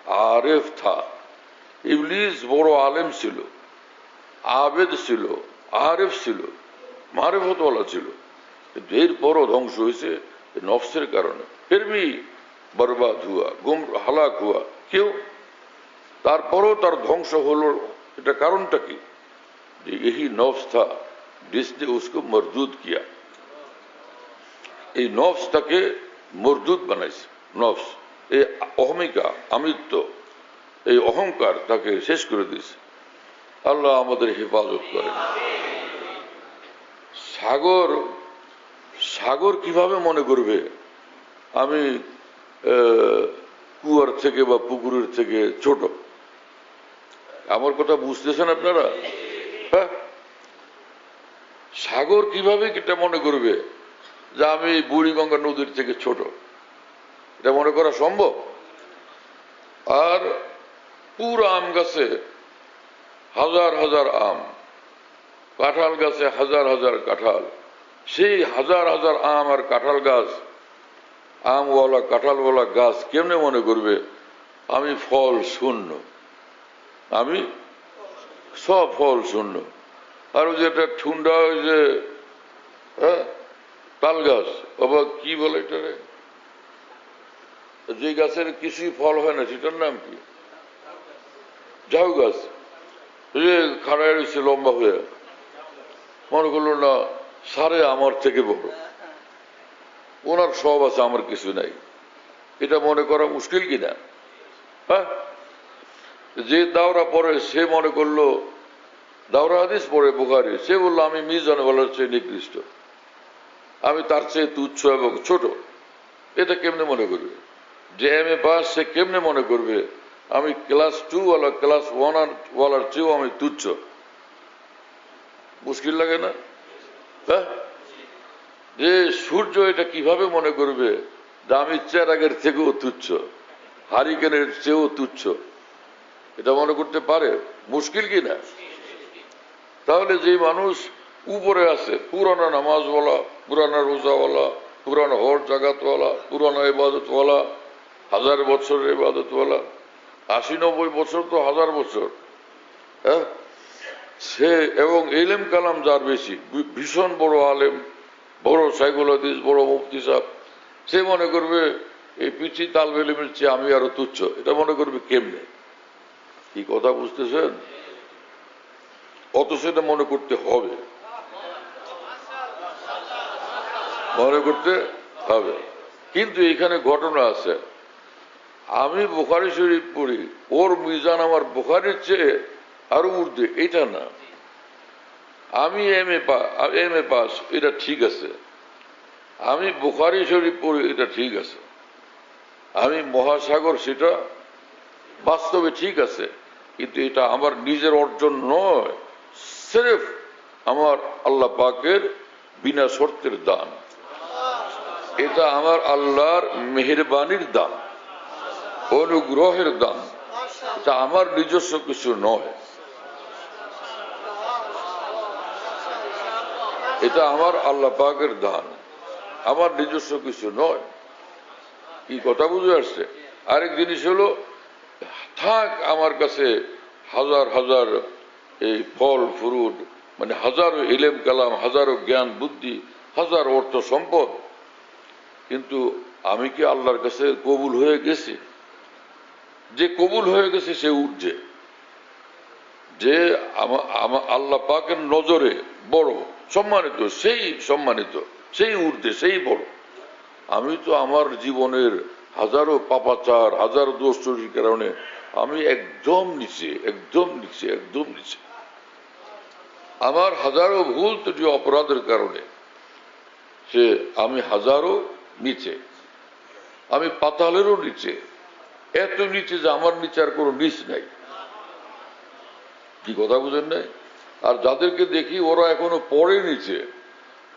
आरिफ था। इब्लीस बड़ो आलिम ছিল, आबिद ছিল, आरिफ ছিল, मारिफत वाला ছিল, কিন্তু এরপরও ধ্বংস হয়েছে নফসের কারণে। फिर भी बर्बाद हुआ, गुम हलाक हुआ। क्यों? তারপরও তার ধ্বংস হলো, এটা কারণটা কি? যে यही नफ्स था जिसने उसको मरदूद किया। এই নফসটাকে মরদুদ বানাইছে। নফস, এই অহমিকা, আমিত্ব, এই অহংকার তাকে শেষ করে দিয়েছে। আল্লাহ আমাদের হেফাজত করেন। সাগর, সাগর কিভাবে মনে করবে আমি কুয়ার থেকে বা পুকুরের থেকে ছোট? আমার কথা বুঝতেছেন আপনারা? হ্যাঁ, সাগর কিভাবে এটা মনে করবে যে আমি বুড়িগঙ্গা নদীর থেকে ছোট? এটা মনে করা সম্ভব? আর পুরো আম গাছে হাজার হাজার আম, কাঁঠাল গাছে হাজার হাজার কাঁঠাল, সেই হাজার হাজার আম আর কাঁঠাল গাছ, আমওয়ালা কাঁঠালওয়ালা গাছ কেমনে মনে করবে আমি ফল শূন্য, আমি সব ফল শূন্য? আর ওই যে একটা ঠুন্ডা, ওই যে তাল গাছ, বাবা কি বলে এটারে, যে গাছের কিছুই ফল হয় না, সেটার নাম কি? ঝাউ গাছ। যে খাড়ায় রয়েছে লম্বা হয়ে, মনে করলো না সারে আমার থেকে বড়, ওনার সব আছে আমার কিছু নাই। এটা মনে করা মুশকিল কিনা? হ্যাঁ, যে দাওরা পড়ে সে মনে করলো, দাওরা হাদিস পড়ে বুখারী, সে বললো আমি মিজান বলার চেয়ে নিকৃষ্ট, আমি তার চেয়ে তুচ্ছ এবং ছোট। এটা কেমনে মনে করবে? যে এম.এ পাস, সে কেমনে মনে করবে আমি ক্লাস 2 ওয়ালা ক্লাস 1 ওয়ালার চেয়েও আমি তুচ্ছ? মুশকিল লাগে না? হ্যাঁ, যে সূর্য এটা কিভাবে মনে করবে যে আমি চেরাগের থেকেও তুচ্ছ, হারিকেনের চেয়েও তুচ্ছ? এটা মনে করতে পারে? মুশকিল কি না? তাহলে যে মানুষ উপরে আছে, পুরানো নামাজওয়ালা, পুরানো রোজাওয়ালা, পুরানো হজ জাগাতওয়ালা, পুরানো ইবাদতওয়ালা, 1000 বছরের ইবাদতওয়ালা, 80-90 বছর তো 1000 বছর, হ্যাঁ, সে এবং ইলম কালাম যার বেশি, ভীষণ বড় আলেম, বড় শাইখুল হাদিস, বড় মুফতি সাহেব, সে মনে করবে এই পিছি তালবে ইলমের চেয়ে আমি আরো তুচ্ছ। এটা মনে করবে কেমনে? কি কথা বুঝতেছেন? অথচ এটা মনে করতে হবে, মনে করতে হবে। কিন্তু এখানে ঘটনা আছে, আমি বুখারী শরীফ পড়ি, ওর মিজান আমার বুখারীর চেয়ে আরো ঊর্ধ্বে, এটা না। আমি এম.এ পাস, এটা ঠিক আছে। আমি বুখারী শরীফ পড়ি, এটা ঠিক আছে। আমি মহাসাগর, সেটা বাস্তবে ঠিক আছে, কিন্তু এটা আমার নিজের অর্জন নয়, সির্ফ আমার আল্লাহ পাকের বিনা শর্তের দান। এটা আমার আল্লাহর মেহেরবানির দান, অনুগ্রহের দান। এটা আমার নিজস্ব কিছু নয়, এটা আমার আল্লাহ পাকের দান, আমার নিজস্ব কিছু নয়। কি কথা বুঝে আসছে? আরেক জিনিস হলো, থাক আমার কাছে হাজার হাজার এই ফল ফুরুট, মানে হাজারো ইলম কালাম, হাজারো জ্ঞান বুদ্ধি, হাজার অর্থ সম্পদ, কিন্তু আমি কি আল্লাহর কাছে কবুল হয়ে গেছি? যে কবুল হয়ে গেছে সে ঊর্ধ্বে, যে আল্লাহ পাকের নজরে বড় সম্মানিত, সেই সম্মানিত, সেই ঊর্ধ্বে, সেই বড়। আমি তো আমার জীবনের হাজারো পাপাচার, হাজারো দোষ চুরির কারণে আমি একদম নিচে, একদম নিচে, একদম নিচে। আমার হাজারো ভুল ত্রুটি অপরাধের কারণে সে আমি হাজারো নিচে, আমি পাতালেরও নিচে, এত নিচে যে আমার নিচে আর কোনো নিচ নাই। কি কথা বুঝেন নাই? আর যাদেরকে দেখি ওরা এখনো পড়ে নিচে,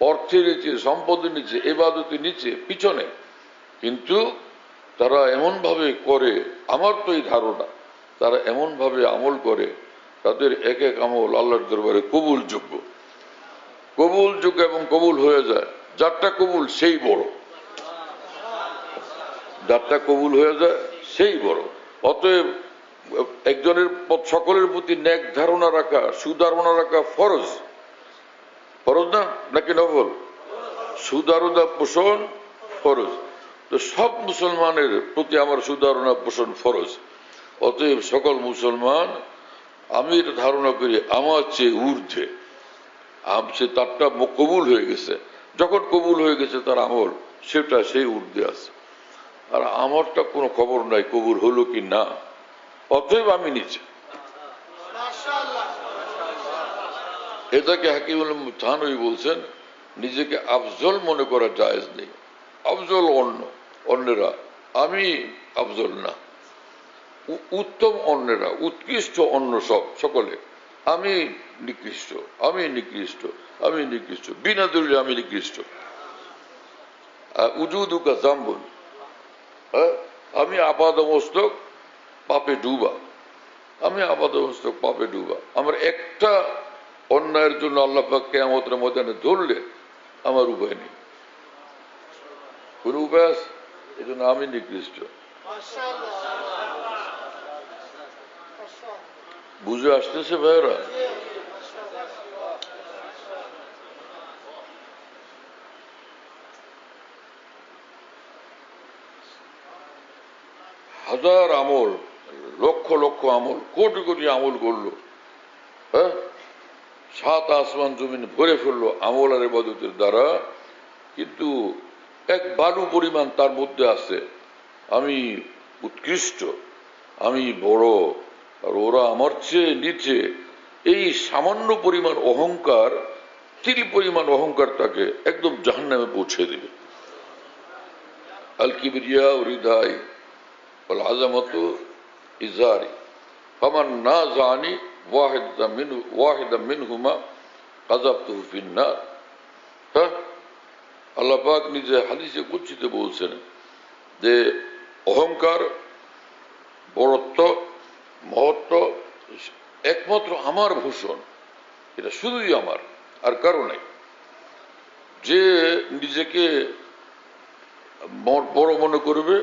অর্থের নিচে, সম্পদের নিচে, ইবাদতের নিচে, পিছনে, কিন্তু তারা এমন ভাবে করে, আমার তো এই ধারণা তারা এমন ভাবে আমল করে তাদের এক এক আমল আল্লাহর দরবারে কবুলযোগ্য, কবুলযোগ্য এবং কবুল হয়ে যায়। যারটা কবুল সেই বড়, যারটা কবুল হয়ে যায় সেই বড়। অতএব একজনের সকলের প্রতি ন্যাক ধারণা রাখা, সুধারণা রাখা ফরজ। ফরজ না নাকি নফল? সুধারণা পোষণ ফরজ। তো সব মুসলমানের প্রতি আমার সুধারণা পোষণ ফরজ। অতএব সকল মুসলমান, আমি এটা ধারণা করি আমার চেয়ে ঊর্ধ্বে, সে তারটা কবুল হয়ে গেছে। যখন কবুল হয়ে গেছে তার আমল, সেটা সেই ঊর্ধ্বে আছে, আর আমারটা কোনো খবর নাই কবুল হলো কি না। অতএব আমি নিচে। এটাকে হাকিমুল থানভী বলছেন, নিজেকে আফজল মনে করা জায়েজ নেই। আফজল অন্যেরা, আমি আফজল না। উত্তম অন্যেরা, উৎকৃষ্ট অন্য সকলে, আমি নিকৃষ্ট, আমি নিকৃষ্ট, আমি নিকৃষ্ট, বিনা দলিলে আমি নিকৃষ্ট। উজুদুকা জাম্বুন, আমি আপাদমস্তক পাপে ডুবা, আমি আপাদমস্তক পাপে ডুবা। আমার একটা অন্যায়ের জন্য আল্লাহ পাক কিয়ামতের ময়দানে ধরলে আমার উপায় নেই, কোন উপায় আছে? এই জন্য আমি নিকৃষ্ট। বুঝে আসতেছে ভাইরা? হাজার আমল, লক্ষ লক্ষ আমল, কোটি কোটি আমল করলো, হ্যাঁ, 7 আসমান জমিন ভরে ফেললো আমল আর ইবাদতের দ্বারা, কিন্তু এক বালু পরিমাণ তার মধ্যে আছে আমি উৎকৃষ্ট, আমি বড়, আর ওরা আমার চেয়ে নিচে। এই সামান্য পরিমাণ অহংকার, তিল পরিমাণ অহংকার তাকে একদম জাহান্নামে পৌঁছে দেবে। আল কিবরিয়া হৃদয় ওয়াল আযামাতু ইজারি ফামান নাযানি ওয়াহিদাম মিনহুমা কাযাবতুহু ফিন-নার। হ্যাঁ, আল্লাহ পাক নিজে হাদিসে কুদসিতে বলছেন যে অহংকার, বড়ত্ব, মহত্ব একমাত্র আমার ভূষণ, এটা শুধুই আমার, আর কারো নাই। যে নিজেকে বড় মনে করবে,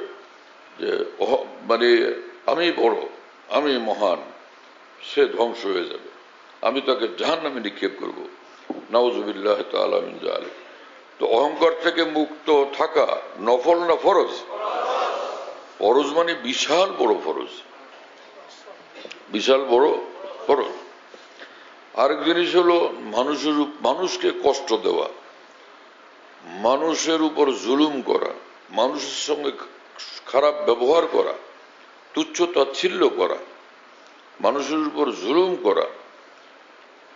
যে মানে আমি বড়, আমি মহান, সে ধ্বংস হয়ে যাবে, আমি তাকে জাহান্নামে নিক্ষেপ করব। নাউযুবিল্লাহ তাআলা মিন যালিক। তো অহংকার থেকে মুক্ত থাকা নফল না ফরজ? ফরজ মানে বিশাল বড় ফরজ, বিশাল বড় ফরজ। আরেক জিনিস হলো মানুষকে কষ্ট দেওয়া, মানুষের উপর জুলুম করা, মানুষের সঙ্গে খারাপ ব্যবহার করা, তুচ্ছ তাচ্ছিল্য করা, মানুষের উপর জুলুম করা,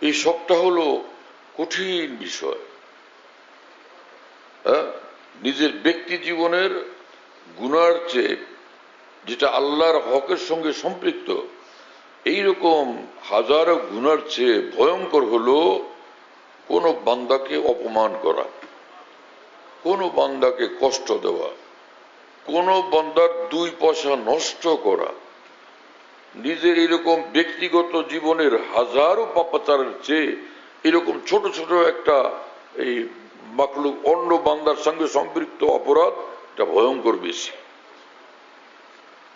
এই সবটা হলো কঠিন বিষয়। নিজের ব্যক্তি জীবনের গুনার চেয়ে, যেটা আল্লাহর হকের সঙ্গে সম্পৃক্ত, এইরকম হাজারো গুনার চেয়ে ভয়ঙ্কর হলো কোন বান্দাকে অপমান করা, কোন বান্দাকে কষ্ট দেওয়া, কোন বান্দার 2 পয়সা নষ্ট করা। নিজের এরকম ব্যক্তিগত জীবনের হাজারো পাপাচারের চেয়ে এরকম ছোট ছোট একটা এই মাখলুক অন্য বান্দার সঙ্গে সম্পৃক্ত অপরাধ, এটা ভয়ঙ্কর বেশি।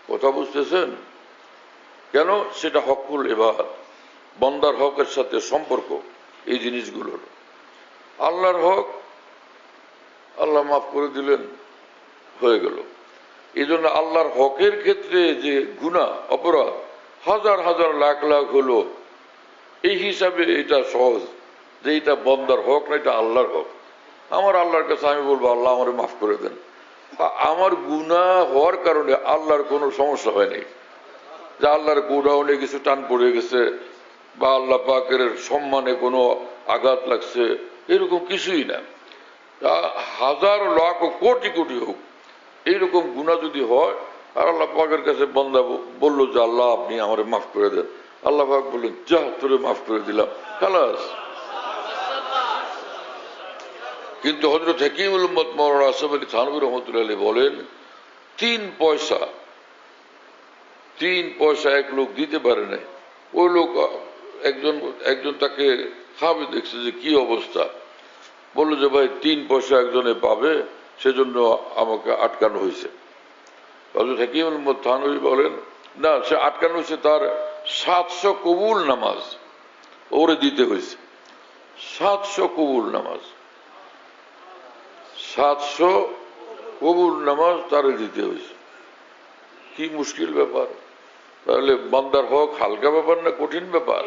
কথা বুঝতেছেন? কেন? সেটা হকুল ইবাদ, বান্দার হকের সাথে সম্পর্ক। এই জিনিসগুলোর আল্লাহর হক, আল্লাহ মাফ করে দিলেন, হয়ে গেল। এই জন্য আল্লাহর হকের ক্ষেত্রে যে গুনাহ অপরাধ হাজার হাজার লাখ লাখ হলো, এই হিসাবে এটা সহজ যে এটা বান্দার হক না, এটা আল্লাহর হক। আমার আল্লাহর কাছে আমি বলবো, আল্লাহ আমারে মাফ করে দেন। আমার গুনাহ হওয়ার কারণে আল্লাহর কোনো সমস্যা হয় নাই, যে আল্লাহর গোডাউনে কিছু টান পড়ে গেছে বা আল্লাহ পাকের সম্মানে কোনো আঘাত লাগছে, এরকম কিছুই না। হাজার লাখ ও কোটি কোটি হোক, এইরকম গুনাহ যদি হয় আর আল্লাহ পাকের কাছে বান্দা বললো যে আল্লাহ আপনি আমারে মাফ করে দেন, আল্লাহ পাক বললেন যা তোরে মাফ করে দিলাম, খালাস। কিন্তু হযরত হাকিমুল উম্মত মাওলানা আশরাফ আলী থানভী রহমাতুল্লাহ আলাইহি বলেন 3 পয়সা এক লোক দিতে পারে না। ওই লোক একজন তাকে খাবে, দেখছে যে কি অবস্থা, বললো যে ভাই 3 পয়সা একজনে পাবে, সেজন্য আমাকে আটকানো হয়েছে। হযরত হাকিমুল উম্মত থানভী বলেন না, সে আটকানো হয়েছে তার 700 কবুল নামাজ ওরে দিতে হয়েছে। 700 কবুল নামাজ, 700 কবুল নামাজ তারে দিতে হয়েছে। কি মুশকিল ব্যাপার! তাহলে বান্দার হক হালকা ব্যাপার না কঠিন ব্যাপার?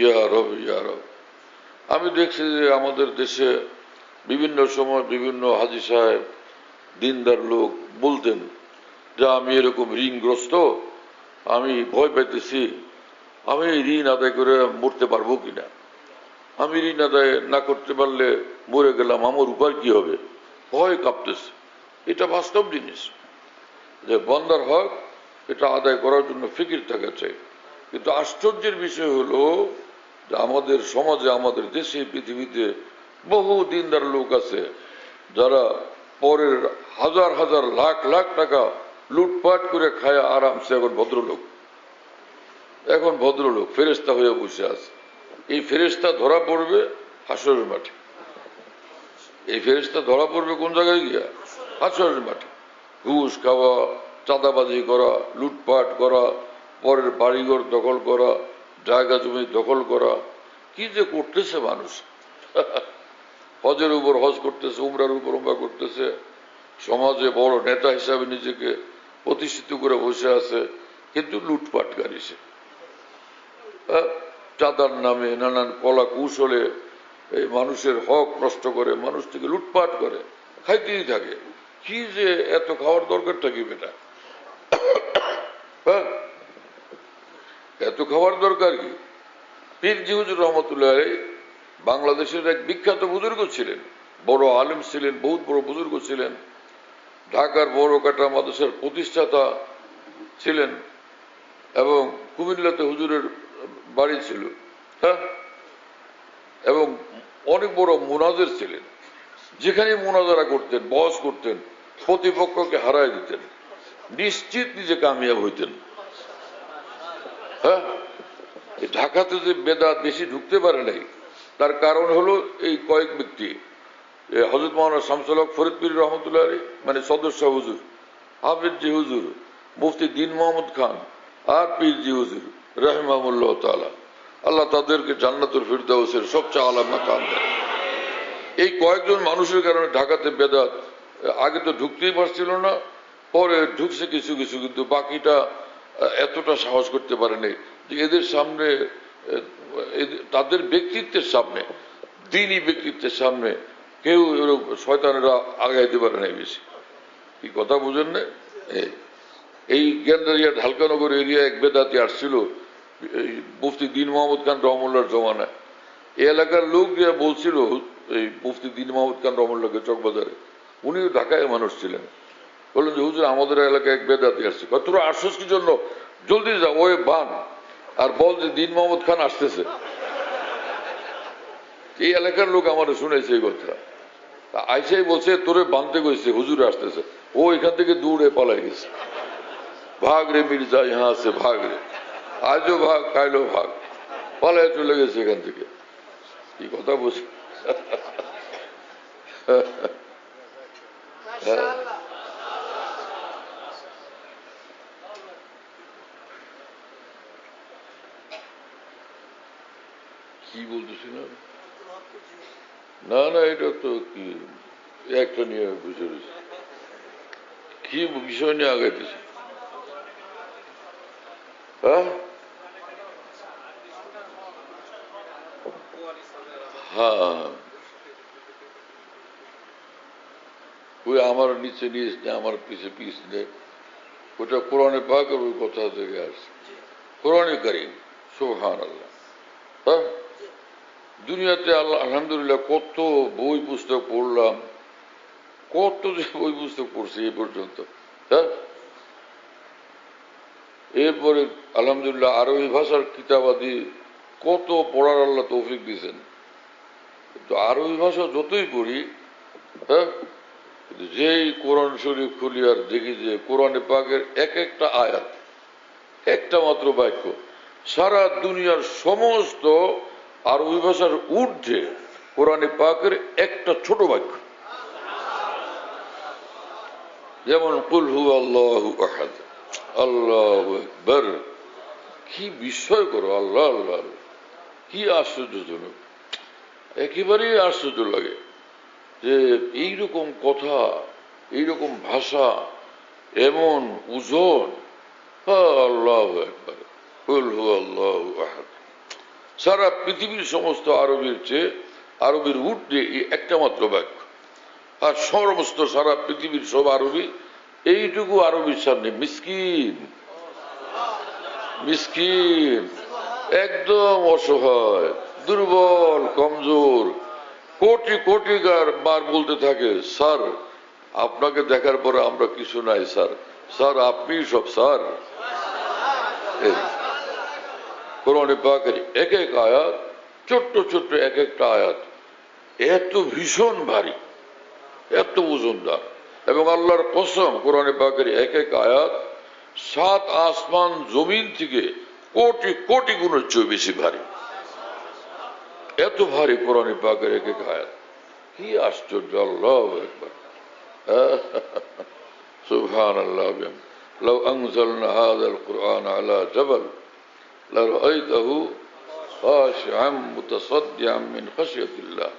ইয়া রব, ইয়া রব। আমি দেখছি যে আমাদের দেশে বিভিন্ন সময় বিভিন্ন হাজী সাহেব, দিনদার লোক বলতেন যে আমি এরকম ঋণগ্রস্ত, আমি ভয় পাইতেছি, আমি ঋণ আদায় করে মরতে পারবো কিনা, আমি ঋণ আদায় না করতে পারলে মরে গেলাম, আমার উপায় কি হবে, ভয় কাঁপতেছে। এটা বাস্তব জিনিস যে বান্দার হক এটা আদায় করার জন্য ফিকির থাকা চাই। কিন্তু আশ্চর্যের বিষয় হলো যে আমাদের সমাজে, আমাদের দেশে, পৃথিবীতে বহু দিনদার লোক আছে যারা পরের হাজার হাজার লাখ লাখ টাকা লুটপাট করে খায় আরামসে এখন ভদ্রলোক ফেরেশতা হয়ে বসে আছে। এই ফেরেশতা ধরা পড়বে হাসরের মাঠে। এই ফেরেশতা ধরা পড়বে কোন জায়গায় গিয়া? হাসরের মাঠে। ঘুষ খাওয়া, চাঁদাবাজি করা, লুটপাট করা, পরের বাড়িঘর দখল করা, জায়গা জমি দখল করা, কি যে করতেছে মানুষ। হজের উপর হজ করতেছে, উমরার উপর উমরা করতেছে, সমাজে বড় নেতা হিসাবে নিজেকে প্রতিষ্ঠিত করে বসে আছে, কিন্তু লুটপাটকারী সে। চাঁদার নামে নানান কলা কৌশলে এই মানুষের হক নষ্ট করে, মানুষ থেকে লুটপাট করে, খাইতেই থাকে। কি যে এত খাওয়ার দরকারটা কি বেটা? এত খাওয়ার দরকার কি? পীরজি হুজুর রহমতুল্লাহ বাংলাদেশের এক বিখ্যাত বুজুর্গ ছিলেন, বড় আলেম ছিলেন, বহুত বড় বুজুর্গ ছিলেন, ঢাকার বড় কাটা মাদ্রাসার প্রতিষ্ঠাতা ছিলেন এবং কুমিল্লাতে হুজুরের বাড়ি ছিল, এবং অনেক বড় মুনাজের ছিলেন। যেখানে মুনাজারা করতেন, বস করতেন, প্রতিপক্ষকে হারায় দিতেন, নিশ্চিত নিজে কামিয়াব হইতেন। ঢাকাতে যে বেদাত বেশি ঢুকতে পারে নাই, তার কারণ হলো এই কয়েক ব্যক্তি, হযরত মাওলানা শামসুল হক ফরিদপুর রহমতুল্লাহ আলাইহি, মানে সদস্য হুজুর, হাফেজ জি হুজুর, মুফতি দীন মোহাম্মদ খান আর পীর জি হুজুর রাহিমাহুল্লাহ তাআলা, আল্লাহ তাদেরকে জান্নাতুল ফিরদাউসের সবচেয়ে আলা মাকাম দেন। এই কয়েকজন মানুষের কারণে ঢাকাতে বেদাত আগে তো ঢুকতেই পারছিল না, পরে ঢুকছে কিছু কিছু, কিন্তু বাকিটা এতটা সাহস করতে পারেনি যে এদের সামনে, তাদের ব্যক্তিত্বের সামনে, দ্বীনি ব্যক্তিত্বের সামনে কেউ শয়তানেরা আগাইতে পারে নাই বেশি। কি কথা বুঝেন না? এই গেন্দারিয়া ঢালকানগর এরিয়া এক বেদাতি আসছিল মুফতি দীন মোহাম্মদ খান রহমুল্লাহর জমানায়। এই এলাকার লোক যে বলছিল এই মুফতি দীন মোহাম্মদ খান রহমুল্লাহকে চকবাজারে, উনিও ঢাকায় মানুষ ছিলেন, বললেন যে হুজুর আমাদের এলাকায় এক বেদাতি আসছে। তোরা আসছিস কি জন্য? জলদি যা, ওই বান আর বল যে দীন মোহাম্মদ খান আসতেছে। এই এলাকার লোক আমার শুনেছে এই কথা। আইসাই বলছে তোরে বানতে গেছে, হুজুর আসতেছে। ও এখান থেকে দৌড়ে পালাই গেছে। ভাগ রে মির্জা, ইহা আছে ভাগ রে, আজও ভাগ কাইলো ভাগ, পালায় চলে গেছে এখান থেকে। কি কথা বুঝ কি বলতেছি না, না না, এটা তো কি একটা নিয়ে বুঝে রয়েছে, কি বিষয় নিয়ে আগাইতেছে? হ্যাঁ, ওই আমার নিচে নিয়ে, আমার পিছে পিছ নেই, ওটা কোরআনে পাকের ওই কথা থেকে আসছে, কোরআনে কারীম। সুবহানাল্লাহ। হ্যাঁ, দুনিয়াতে আল্লাহ আলহামদুলিল্লাহ কত বই পুস্তক পড়লাম, কত যে বই পুস্তক পড়ছি এই পর্যন্ত। হ্যাঁ, এরপরে আলহামদুলিল্লাহ আরবি ভাষার কিতাবাদি কত পড়ার আল্লাহ তৌফিক দিয়েছেন। তো আরবি ভাষা যতই পড়ি, হ্যাঁ, যেই কোরআন শরীফ খুলি আর দেখি যে কোরআনে পাকের এক একটা আয়াত, একটা মাত্র বাক্য সারা দুনিয়ার সমস্ত আরবি ভাষার ঊর্ধ্বে কোরআনে পাকের একটা ছোট বাক্য। যেমন কুল হু আল্লাহু আহাদ, আল্লাহু আকবার। কি বিস্ময় করো, আল্লাহ আল্লাহ, কি আশ্চর্যজনক, একেবারেই আশ্চর্য লাগে যে এইরকম কথা, এইরকম ভাষা, এমন ওজন। আল্লাহু আকবার, কুল হু আল্লাহু আহাদ। সারা পৃথিবীর সমস্ত আরবের চেয়ে আরবের ঊর্ধ্বে একটা মাত্র বাক্য। আর সমস্ত সারা পৃথিবীর সব আরবি এইটুকু আরবির সামনে মিসকিন, মিসকিন, একদম অসহায়, দুর্বল, কমজোর। কোটি কোটি বার বলতে থাকে, স্যার আপনাকে দেখার পরে আমরা কিছু নাই স্যার, স্যার আপনি সব স্যার। কোরআনে পাকের এক এক আয়াত, ছোট্ট ছোট্ট এক একটা আয়াত এত ভীষণ ভারী, এত ওজনদার। এবং আল্লাহর কসম, কোরআনে পাকের এক এক আয়াত 7 আসমান জমিন থেকে কোটি কোটি গুণের চেয়ে বেশি ভারী। এত ভারী কোরআনে পাকের এক এক আয়াত। কি আশ্চর্য, আল্লাহু আকবার। সুবহানাল্লাহ। লাউ আনজালনা হাযাল কুরআন আলা জাবাল লারাআইতাহু খাশিআম মুতাসাদ্দিআম মিন খাশিয়াতিল্লাহ।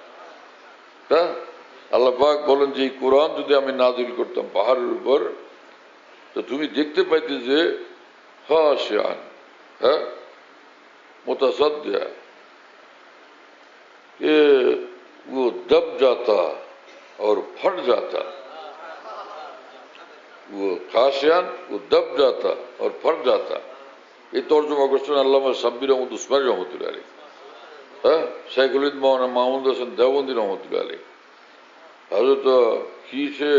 আল্লাহ পাক বলেন যে এই কোরআন যদি আমি নাযিল করতাম পাহাড়ের উপর, তো তুমি দেখতে পাইতে যে খাশিআন, হ্যাঁ, মুতাসাদ্দিআ, वो दब जाता और फट जाता, वो खाशियान वो दब जाता और फट जाता। ये तर्जुमा করছেন আল্লামা সাব্বির আহমদ উসমানী রহমতুল্লাহ আলাইহি, হ্যাঁ, শাইখুল হিন্দ মাওলানা মাহমুদ হাসান দেওবন্দি রহমতুল্লাহ আলাইহি, হযরত কিসে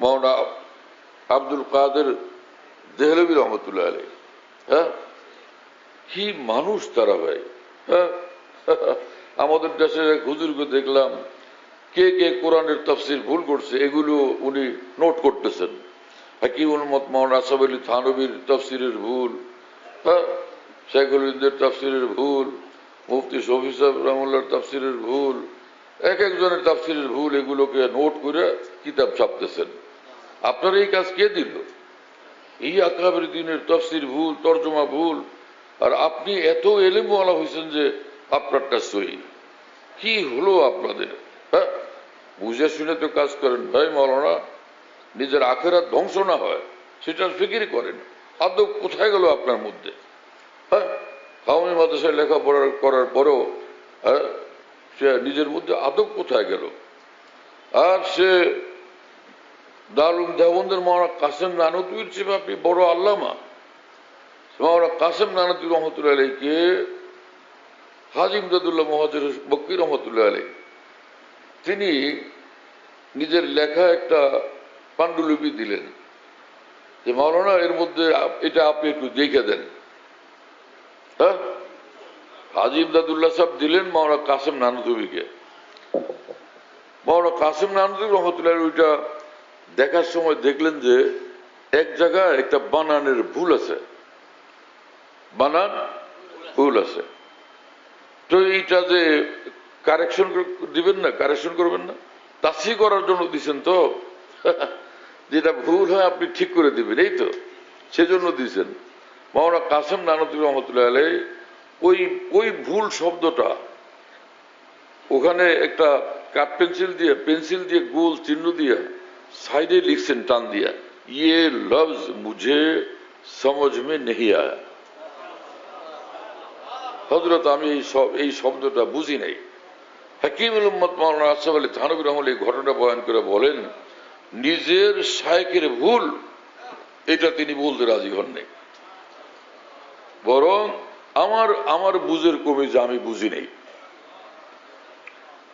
মাওলানা আব্দুল কাদের দেহলভী রহমতুল্লাহ আলাইহি। হ্যাঁ, কি মানুষ তারা ভাই। হ্যাঁ, আমাদের দেশের এক হুজুরকে দেখলাম কে কে কোরআনের তাফসীর ভুল করছে এগুলো উনি নোট করতেছেন। হাকিমুল উম্মত মাওলানা আশরাফ আলী থানভীর তাফসীরের ভুল, হ্যাঁ, শাইখুল হিন্দের তাফসীরের ভুল, মুফতি শফি সাহেব রহমতুল্লাহর তাফসীরের ভুল, এক একজনের তাফসীরের ভুল, এগুলোকে নোট করে কিতাব ছাপতেছেন। আপনার এই কাজ কে দিল? এই আকাবের দিনের তাফসীর ভুল, তর্জমা ভুল, আর আপনি এত এলেমওয়ালা হয়েছেন যে আপনারটা সহি। কি হলো আপনাদের? হ্যাঁ, বুঝে শুনে তো কাজ করেন ভাই মাওলানা, নিজের আখেরাত ধ্বংস না হয় সেটার ফিকির করেন। আদব কোথায় গেল আপনার মধ্যে? হ্যাঁ, কাওমি মাদ্রাসায় লেখাপড়া করার পরেও হ্যাঁ, সে নিজের মধ্যে আদব কোথায় গেল? আর সে দারুল দেওবন্দের মাওলানা কাসেম নানুতুবির চেয়ে আপনি বড় আল্লামা। মাওলানা কাসেম নানুতুবি রহমতুল্লাহ আলাইহিকে হাজী ইমদাদুল্লাহ মুহাজির বক্কি রহমতুল্লাহ আলাইহি তিনি নিজের লেখা একটা পাণ্ডুলিপি দিলেন যে মাওলানা এর মধ্যে এটা আপনি একটু দেখে দেন। হ্যাঁ, হাজী ইমদাদুল্লাহ সাহেব দিলেন মাওলানা কাসেম নানুতুবিকে। মাওলানা কাসেম নানুতুবি রহমতুল্লাহ ওইটা দেখার সময় দেখলেন যে এক জায়গায় একটা বানানের ভুল আছে, বানান ভুল আছে। তো এইটা যে কারেকশন দিবেন না, কারেকশন করবেন না, তাসহিহ করার জন্য দিচ্ছেন তো, যেটা ভুল হয় আপনি ঠিক করে দিবেন, এই তো সেজন্য দিচ্ছেন। মাওলানা কাসেম নানুতুবি রহমতুল্লাহ আলাইহি ওই ভুল শব্দটা ওখানে একটা কাঠ পেন্সিল দিয়ে গোল চিহ্ন দিয়ে সাইডে লিখছেন টান দিয়া, ইয়ে লফজ মুঝে সমঝ মে নেহি আয়া। হযরত আমি এই শব্দটা বুঝি নাই। হাকিমুল উম্মত মাওলানা আশরাফ আলী থানভী রহমতুল্লাহ এই ঘটনা বয়ান করে বলেন, নিজের শায়খের ভুল এটা তিনি বলতে রাজি হননি, বরং আমার বুঝের কমে যে আমি বুঝি নেই,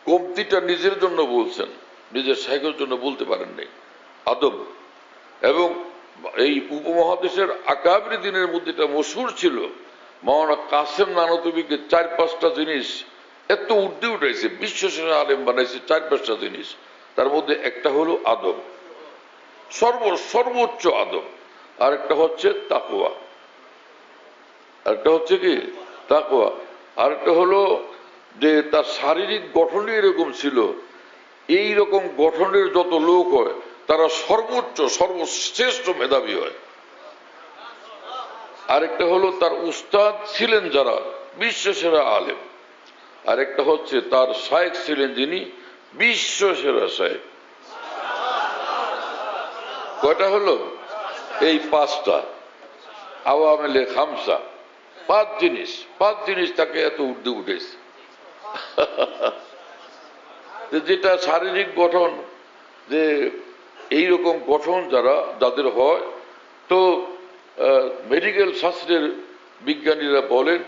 কমতিটা নিজের জন্য বলছেন, নিজের সাইকের জন্য বলতে পারেন নাই। আদব। এবং এই উপমহাদেশের আকাবির দিনের মধ্যে এটা মশহুর ছিল, মাওলানা কাসেম নানতুবিকে 4-5টা জিনিস এত উর্দে উঠাইছে, বিশ্বসেরা আলেম বানাইছে 4-5টা জিনিস। তার মধ্যে একটা হলো আদব, সর্বোচ্চ আদব। আর একটা হচ্ছে তাকওয়া, আরেকটা হচ্ছে কি তাকওয়া, আরেকটা হলো যে তার শারীরিক গঠনই এরকম ছিল, এই রকম গঠনের যত লোক হয় তারা সর্বশ্রেষ্ঠ মেধাবী হয়। আরেকটা হলো তার উস্তাদ ছিলেন যারা বিশ্বসেরা আলেম, আরেকটা হচ্ছে তার শায়েখ ছিলেন যিনি বিশ্বসেরা শায়েখ। কয়টা হলো? এই 5টা। আওয়ামেলে খামসা, 5 জিনিস তাকে এত উর্দু উঠেছে। যেটা শারীরিক গঠন, যে এইরকম গঠন যাদের হয়, তো মেডিকেল শাস্ত্রের বিজ্ঞানীরা বলেন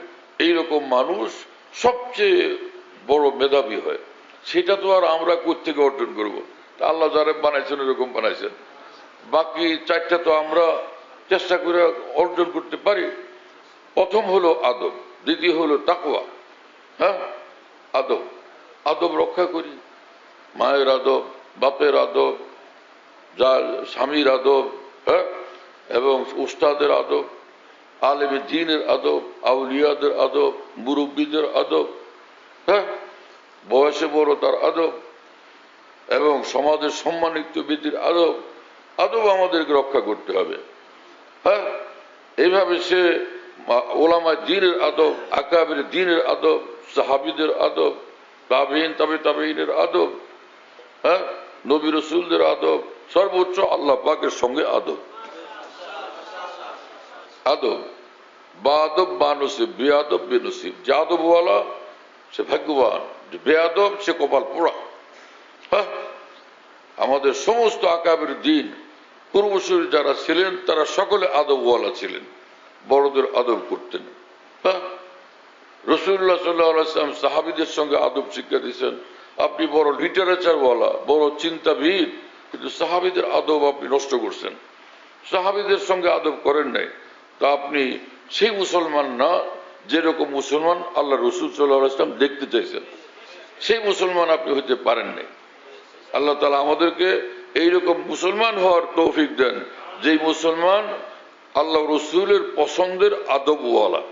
এইরকম মানুষ সবচেয়ে বড় মেধাবী হয়। সেটা তো আর আমরা কোত্থেকে অর্জন করবো? আল্লাহ যারা বানাইছেন এরকম বানাইছেন, বাকি 4টা তো আমরা চেষ্টা করে অর্জন করতে পারি। প্রথম হলো আদব, দ্বিতীয় হলো তাকওয়া। হ্যাঁ, আদব রক্ষা করি, মায়ের আদব, বাপের আদব, যার স্বামীর আদব, হ্যাঁ, এবং উস্তাদের আদব, আলেমে দ্বীনের আদব, আউলিয়াদের আদব, মুরব্বীদের আদব, হ্যাঁ, বয়সে বড় তার আদব, এবং সমাজের সম্মানিত ব্যক্তির আদব আমাদেরকে রক্ষা করতে হবে। হ্যাঁ, এইভাবে সে ওলামায়ে দ্বীনের আদব, আকাবির দ্বীনের আদব, সাহাবীদের আদব, তাবেঈন, তাবেঈনের আদব, হ্যাঁ, নবী রাসূলদের আদব, সর্বোচ্চ আল্লাহ পাকের সঙ্গে আদব। বাদব বানসিব, বেআদব বেনসিব। যে আদবওয়ালা সে ভাগ্যবান, যে বেআদব সে কপাল পোড়া। হ্যাঁ, আমাদের সমস্ত আকাবির দ্বীন পূর্বসূরি যারা ছিলেন তারা সকলে আদবওয়ালা ছিলেন, বড়দের আদব করতেন। হ্যাঁ, রাসূলুল্লাহ সাল্লাল্লাহু আলাইহি ওয়াসাল্লাম সাহাবীদের সঙ্গে আদব শিক্ষা দিয়েছেন। আপনি বড় লিটারেচারওয়ালা, বড় চিন্তাবিদ, কিন্তু সাহাবীদের আদব আপনি নষ্ট করছেন, সাহাবীদের সঙ্গে আদব করেন নাই, তা আপনি সেই মুসলমান না যেরকম মুসলমান আল্লাহ রাসূল সাল্লাল্লাহু আলাইহি ওয়াসাল্লাম দেখতে চাইছেন, সেই মুসলমান আপনি হইতে পারেন নাই। আল্লাহ তাআলা আমাদেরকে এইরকম মুসলমান হওয়ার তৌফিক দেন, যেই মুসলমান আল্লাহ রাসূলের পছন্দের আদবওয়ালা।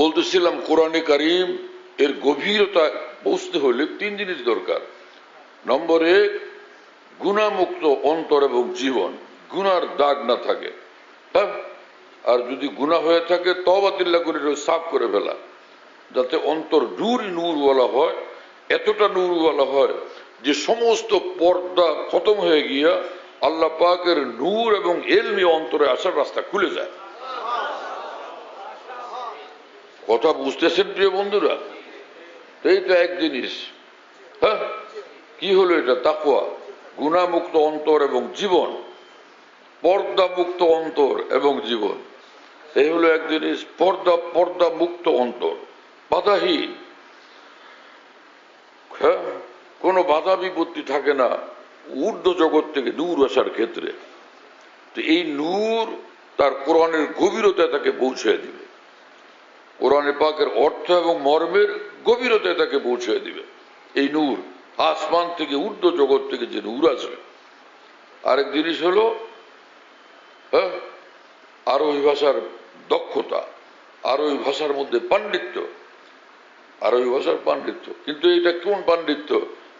বলতেছিলাম কোরআনে কারীম এর গভীরতা বুঝতে হলে 3 জিনিস দরকার। নম্বর 1, গুনাহমুক্ত অন্তর এবং জীবন, গুনার দাগ না থাকে। হ্যাঁ, আর যদি গুনাহ হয়ে থাকে তওবাতিল্লাহ করে সাফ করে ফেলা, যাতে অন্তর নূরওয়ালা হয়, এতটা নূরওয়ালা হয় যে সমস্ত পর্দা খতম হয়ে গিয়া আল্লাহ পাকের নূর এবং ইলমি অন্তরে আসার রাস্তা খুলে যায়। কথা বুঝতেছেন প্রিয় বন্ধুরা? এইটা এক জিনিস। হ্যাঁ, কি হলো এটা? তাকওয়া, গুনাহমুক্ত অন্তর এবং জীবন, পর্দা মুক্ত অন্তর এবং জীবন, এই হলো এক জিনিস। পর্দা মুক্ত অন্তর, বাধাহীন, হ্যাঁ, কোনো বাধা বিপত্তি থাকে না ঊর্ধ্ব জগৎ থেকে নূর আসার ক্ষেত্রে। তো এই নূর তার কোরআনের গভীরতায় তাকে পৌঁছে দিবে, কোরআনে পাকের অর্থ এবং মর্মের গভীরতায় তাকে পৌঁছে দিবে। এই নূর আসমান থেকে, ঊর্ধ্ব জগৎ থেকে যে নূর আসবে। আরেক জিনিস হলো, হ্যাঁ, আরবি ভাষার দক্ষতা, আরবি ভাষার মধ্যে পাণ্ডিত্য, আরবি ভাষার পাণ্ডিত্য। কিন্তু এটা কোন পাণ্ডিত্য?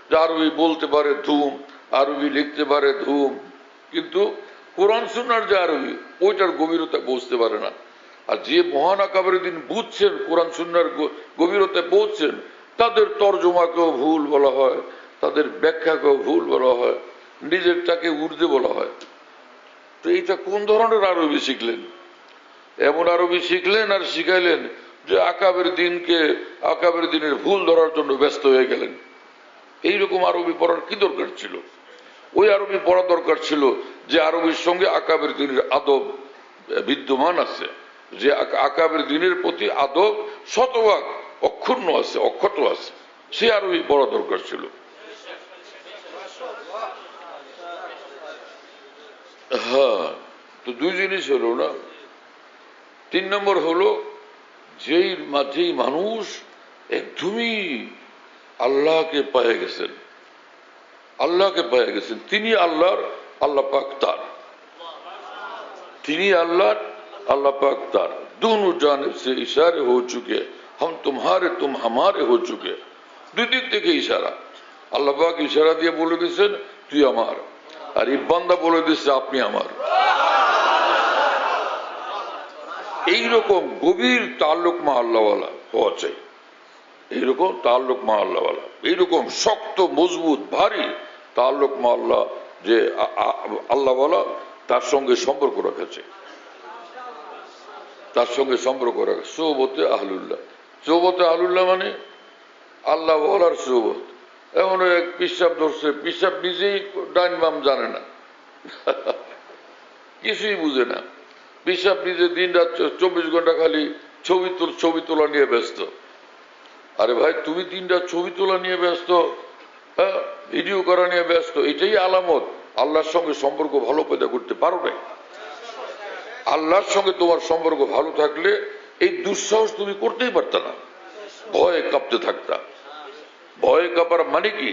যে আরবি বলতে পারে ধুম, আরবি লিখতে পারে ধুম, কিন্তু কোরআন সুন্নাহর যে আরবি ওইটার গভীরতা বুঝতে পারে না। আর যে মহান আকাবের দিন বুঝছেন, কোরআন সুন্নাহর গভীরতায় পৌঁছছেন, তাদের তর্জমাকেও ভুল বলা হয়, তাদের ব্যাখ্যাকেও ভুল বলা হয়, নিজেরটাকে উর্দে বলা হয়। তো এইটা কোন ধরনের আরবি শিখলেন? এমন আরবি শিখলেন আর শিখাইলেন যে আকাবের দিনের ভুল ধরার জন্য ব্যস্ত হয়ে গেলেন। এইরকম আরবি পড়ার কি দরকার ছিল? ওই আরবি পড়া দরকার ছিল যে আরবির সঙ্গে আকাবের দিনের আদব বিদ্যমান আছে, যে আকাবের দিনের প্রতি আদব শতভাগ অক্ষুণ্ণ আছে, অক্ষত আছে, সে আরবি পড়া দরকার ছিল। হ্যাঁ, তো দুই জিনিস হলো না। 3 নম্বর হলো যেই মানুষ একদমই আল্লাহকে পেয়ে গেছেন, তিনি আল্লাহ পাক তার, তিনি আল্লাহ পাক তার। दोनों जानिब से इशारे हो चुके, हम तुम्हारे तुम हमारे हो चुके। দুই দিক থেকে ইশারা। আল্লাহ পাক ইশারা দিয়ে বলে দিচ্ছেন তুই আমার, আর এই বান্দা বলে দিচ্ছে আপনি আমার। এইরকম গভীর তাল্লুক মা আল্লাহওয়ালা হওয়া চাই, এইরকম তাল্লুক মা আল্লাহওয়ালা, এইরকম শক্ত মজবুত ভারী তাল্লুক মা আল্লাহ, যে আল্লাহওয়ালা তার সঙ্গে সম্পর্ক রাখা চাই, তার সঙ্গে সম্পর্ক রাখা। সোহবতে আহলুল্লাহ, সোহবতে আহলুল্লাহ মানে আল্লাহ ওয়ালার সোহবত। এমন এক পিসাব ধরছে, পিসাব নিজেই ডাইন বাম জানে না, কিছুই বুঝে না। পিসাব নিজে দিন রাত 24 ঘন্টা খালি ছবি তোলা নিয়ে ব্যস্ত। আরে ভাই, তুমি 3 রাত ছবি তোলা নিয়ে ব্যস্ত, হ্যাঁ, ভিডিও করা নিয়ে ব্যস্ত, এটাই আলামত আল্লাহর সঙ্গে সম্পর্ক ভালো পয়দা করতে পারো নাই। আল্লাহর সঙ্গে তোমার সম্পর্ক ভালো থাকলে এই দুঃসাহস তুমি করতেই পারতা না, ভয়ে কাঁপতে থাকতা। ভয়ে কাঁপার মানে কি?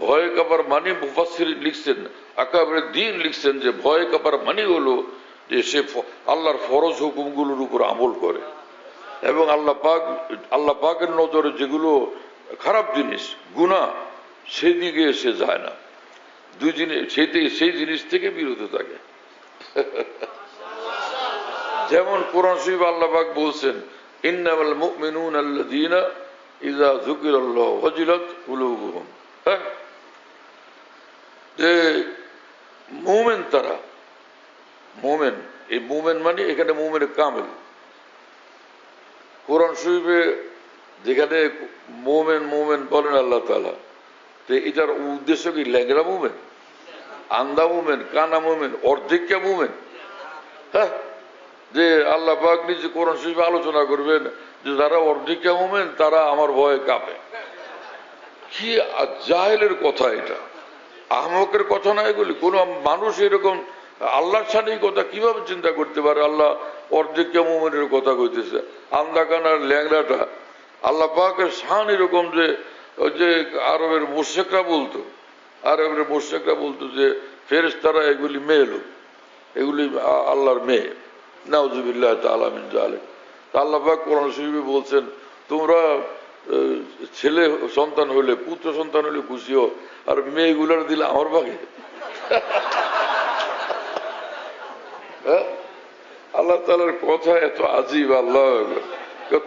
ভয়ে কাঁপার মানে মুফাসসিরিন লিখছেন, আকাবের দ্বীন লিখছেন যে ভয়ে কাঁপার মানে হলো যে সে আল্লাহর ফরজ হুকুমগুলোর উপর আমল করে, এবং আল্লাহ পাকের নজরে যেগুলো খারাপ জিনিস, গুনাহ, সেদিকে সে যায় না। দুই জিনিস, সেই জিনিস থেকে বিরত থাকে। যেমন কোরআন শরীফ আল্লাহ পাক বলছেন ইন্নামাল মুমিনুনা আল্লাযীনা ইযা যুকিরাল্লাহু ওয়াজিলাত কুলুবুহুম, হ্যাঁ, যে মুমিন তারা, মুমিন, এই মুমিন মানে এখানে মুমিন কামেল। কোরআন শরীফে যেখানে মুমিন বলেন আল্লাহ তাআলা, তো এটার উদ্দেশ্য কি? ল্যাংড়া মুমিন, আন্দা মুমিন, কানা মুমিন, অর্ধেকিয়া মুমিন? হ্যাঁ, যে আল্লাহ পাক নিজে কোরআন শরীফে আলোচনা করবেন যে যারা অর্ধেকিয়া মুমিন তারা আমার ভয়ে কাঁপে। কি জাহেলের কথা এটা, আহমকের কথা না এগুলি। কোন মানুষ এরকম আল্লাহর সাথে কথা কিভাবে চিন্তা করতে পারে? আল্লাহ অর্ধেকিয়া মুমিনের কথা কইতেছে, আন্দা কানার ল্যাংড়াটা। আল্লাহ পাকের শান এরকম যে ওই যে আরবের মুশরিকরা বলতো যে ফেরেশতারা এগুলি মেয়ে লোক, এগুলি আল্লাহর মেয়ে, নাউযুবিল্লাহ তাআলা মিন যালিক। আল্লাহ পাক কোরআন শরীফে বলছেন তোমরা ছেলে সন্তান হলে, পুত্র সন্তান হলে খুশি হও, আর মেয়েগুলার দিলে আমার ভাগে। আল্লাহ তাআলার কথা এত আজীব। আল্লাহ,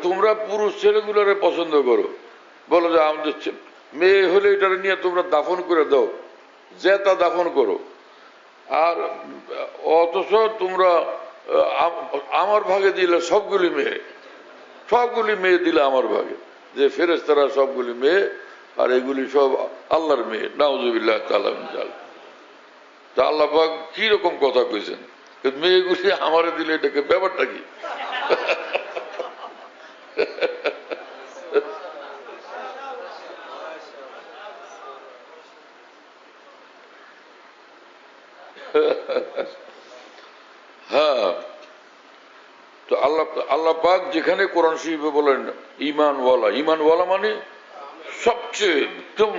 তোমরা পুরুষ ছেলেগুলারে পছন্দ করো, বলো যে আমাদের মেয়ে হলে এটারে নিয়ে তোমরা দাফন করে দাও, জেতা দাফন করো, আর অথচ তোমরা আমার ভাগে দিলে সবগুলি মেয়ে দিলে আমার ভাগে, যে ফেরেশতারা সবগুলি মেয়ে আর এগুলি সব আল্লাহর মেয়ে, নাউযুবিল্লাহ তাআলা মিন যালিক। তা আল্লাহ পাক কি রকম কথা কইছেন? মেয়েগুলি আমারে দিলে এটাকে ব্যাপারটা কি? হ্যাঁ, তো আল্লাহ পাক যেখানে কোরআন শরীফে বলেন ঈমানওয়ালা মানে সবচেয়ে একদম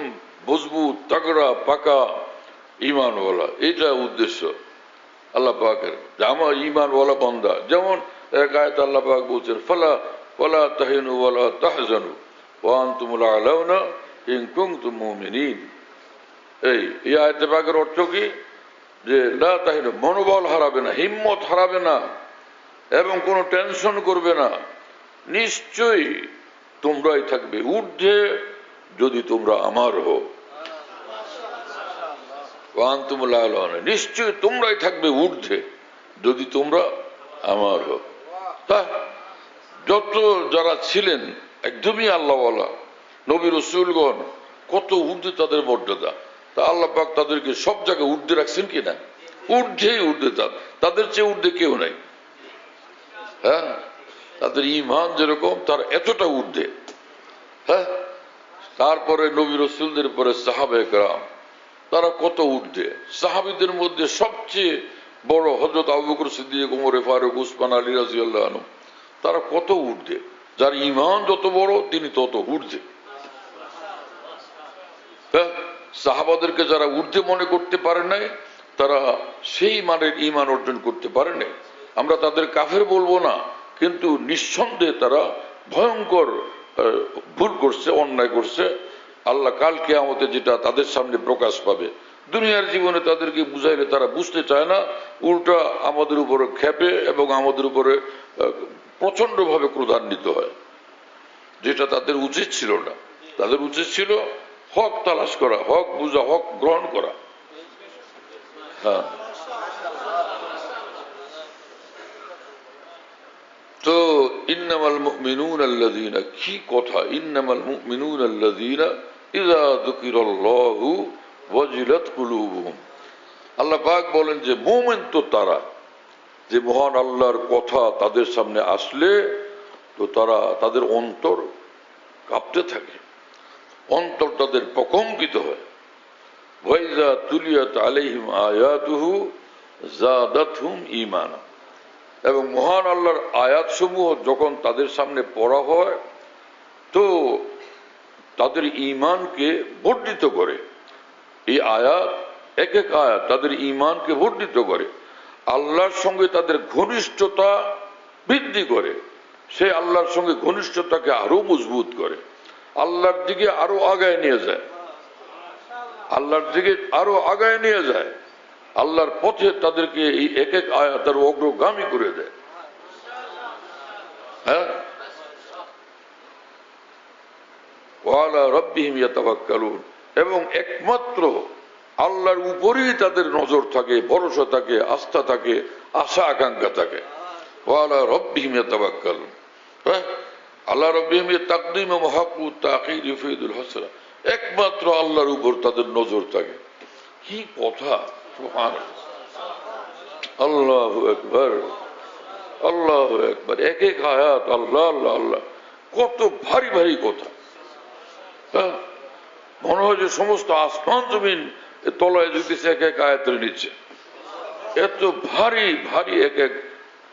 মজবুত, তাগড়া, পাকা ঈমানওয়ালা, এটা উদ্দেশ্য আল্লাহ পাকের, যে আমার ঈমানওয়ালা বান্দা। যেমন এক আয়াতে আল্লাহ পাক বলছেন ফালা তাহিনু ওয়ালা তাহজানু ওয়া আনতুমুল আ'লাউনা ইন কুনতুম মুমিনিন। এই আয়াতে পাকের অর্থ কি? যে লা তাহিনু, মনোবল হারাবে না, হিম্মত হারাবে না, এবং কোনো টেনশন করবে না, নিশ্চয়ই তোমরাই থাকবে ঊর্ধ্বে যদি তোমরা আমার হও। নিশ্চয়ই তোমরাই থাকবে ঊর্ধ্বে যদি তোমরা আমার হও। তা যত যারা ছিলেন একদমই আল্লাহওয়ালা নবী রসুলগণ, কত ঊর্ধ্বে তাদের মর্যাদা। তা আল্লাহ পাক তাদেরকে সব জায়গায় ঊর্ধ্বে রাখছেন কিনা? ঊর্ধ্বেই ঊর্ধ্বে, তাদের চেয়ে ঊর্ধ্বে কেউ নাই। হ্যাঁ, তাদের ঈমান যেরকম তার এতটা ঊর্ধ্বে। হ্যাঁ, তারপরে নবী রসুলদের পরে সাহাবায়ে কেরাম, তারা কত ঊর্ধ্বে। সাহাবীদের মধ্যে সবচেয়ে বড় হযরত আবু বকর সিদ্দিক, ওমর ফারুক, উসমান আলী রাদিয়াল্লাহু আনহু, তারা কত ঊর্ধ্বে। যার ঈমান যত বড় তিনি তত ঊর্ধ্বে। হ্যাঁ, সাহাবাদেরকে যারা ঊর্ধ্বে মনে করতে পারে নাই, তারা সেই মানের ঈমান অর্জন করতে পারে নাই। আমরা তাদের কাফের বলবো না, কিন্তু নিঃসন্দেহে তারা ভয়ঙ্কর ভুল করছে, অন্যায় করছে। আল্লাহ কাল কিয়ামতে যেটা তাদের সামনে প্রকাশ পাবে, দুনিয়ার জীবনে তাদেরকে বুঝাইলে তারা বুঝতে চায় না, উল্টা আমাদের উপরে ক্ষেপে এবং আমাদের উপরে প্রচন্ড ভাবে ক্রোধান্বিত হয়, যেটা তাদের উচিত ছিল না। তাদের উচিত ছিল হক তালাশ করা, হক বুঝা, হক গ্রহণ করা। হ্যাঁ, তো ইন্নামাল মুমিনুন আল্লাযীনা, কি কথা, ইন্নামাল মুমিনুন আল্লাযীনা ইযা যুকিরাল্লাহু ওয়াজিলাত কুলুবুহুম। আল্লাহ পাক বলেন যে মুমিন তো তারা, যে মহান আল্লাহর কথা তাদের সামনে আসলে তো তারা, তাদের অন্তর কাঁপতে থাকে, অন্তর তাদের প্রকম্পিত হয়। ওয়াইযা তুলিয়াত আলাইহিম আয়াতুহু যাদাতহুম ঈমানা, এবং মহান আল্লাহর আয়াতসমূহ যখন তাদের সামনে পড়া হয় তো তাদের ঈমানকে বর্ধিত করে। এই আয়াত, এক এক আয়াত তাদের ঈমানকে বর্ধিত করে, আল্লাহর সঙ্গে তাদের ঘনিষ্ঠতা বৃদ্ধি করে, সে আল্লাহর সঙ্গে ঘনিষ্ঠতাকে আরো মজবুত করে, আল্লাহর দিকে আরো আগায় নিয়ে যায়, আল্লাহর দিকে আরো আগায় নিয়ে যায়, আল্লাহর পথে তাদেরকে এই এক এক আয়াত আরো অগ্রগামী করে দেয়। হ্যাঁ, ওয়ালা রাব্বিহিম ইয়াতাওয়াক্কালুন, এবং একমাত্র আল্লাহর উপরেই তাদের নজর থাকে, ভরসা থাকে, আস্থা থাকে, আশা আকাঙ্ক্ষা থাকে। ওয়ালা রাব্বিহিম ইয়াতাওয়াক্কালুন। হ্যাঁ, আল্লাহ রাব্বিহিম তাকদীম ওয়া হাক্কু তাখির ইউফিদুল হাসরা, একমাত্র আল্লাহর উপর তাদের নজর থাকে। কি কথা, সুবহানাল্লাহ, আল্লাহু আকবার, আল্লাহু আকবার। এক এক আয়াত আল্লাহ আল্লাহ আল্লাহ, কত ভারী ভারী কথা। হ্যাঁ, মনে হয় যে সমস্ত আসমান জমিন তলায় যেতেছে এক এক আয়াতের নিচে, এত ভারী ভারী এক এক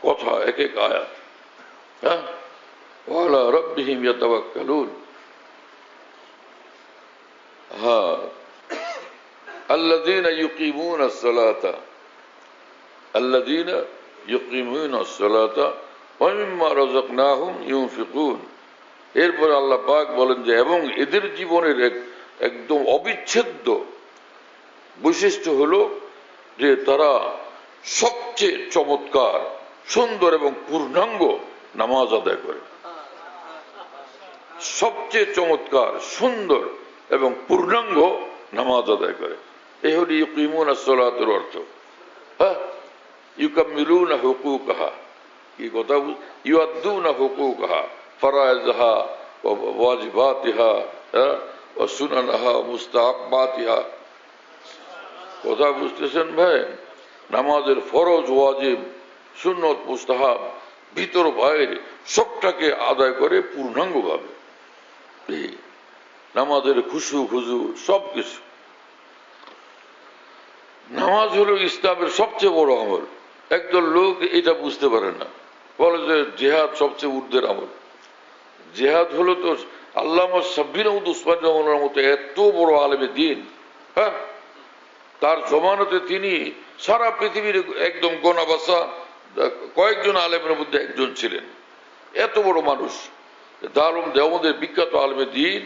কথা, এক এক আয়াত। হ্যাঁ, ওয়ালা রাব্বিহিম ইয়াতাওয়াক্কালুন। হ্যাঁ, আল্লাযীনা ইউকিমুনাস সালাতা, আল্লাযীনা ইউকিমুনাস সালাতা ওয়া মিম্মা রাযাকনাহুম ইউনফিকুন। এরপর আল্লাহ পাক বলেন যে এবং এদের জীবনের একদম অবিচ্ছেদ্য বৈশিষ্ট্য হলো যে তারা সবচেয়ে চমৎকার, সুন্দর এবং পূর্ণাঙ্গ নামাজ আদায় করে। সবচেয়ে চমৎকার, সুন্দর এবং পূর্ণাঙ্গ নামাজ আদায় করে, এই হল ইউকিমুনাস সালাতের অর্থ। হ্যাঁ, ইউকাম্মিলুনা হুকুকাহা, কি কথা, ইউআদ্দুনা হুকুকাহা, ফারায়েজহা ওয়া ওয়াজিবাতিহা ওয়া সুনানহা মুস্তাহাব্বাতিহা। কথা বুঝতেছেন ভাই? নামাজের ফরজ, ওয়াজিব, সুন্নত, মুস্তাহাব, ভিতর বাইরে সবটাকে আদায় করে পূর্ণাঙ্গভাবে। নামাজের খুশু খুজু সবকিছু। নামাজ হলো ইসলামের সবচেয়ে বড় আমল। একদল লোক এটা বুঝতে পারে না, বলে যে জিহাদ সবচেয়ে ঊর্ধ্বের আমল। জিহাদ হলো তো আল্লামা সাব্বির আহমদ উসমানী রাহমাতুল্লাহর মতো এত বড় আলেমে দ্বীন, হ্যাঁ, তার জমানাতে তিনি সারা পৃথিবীর একদম গোনাবাসা কয়েকজন আলেমের মধ্যে একজন ছিলেন। এত বড় মানুষ, দারুম দেওবন্দের বিখ্যাত আলেমে দ্বীন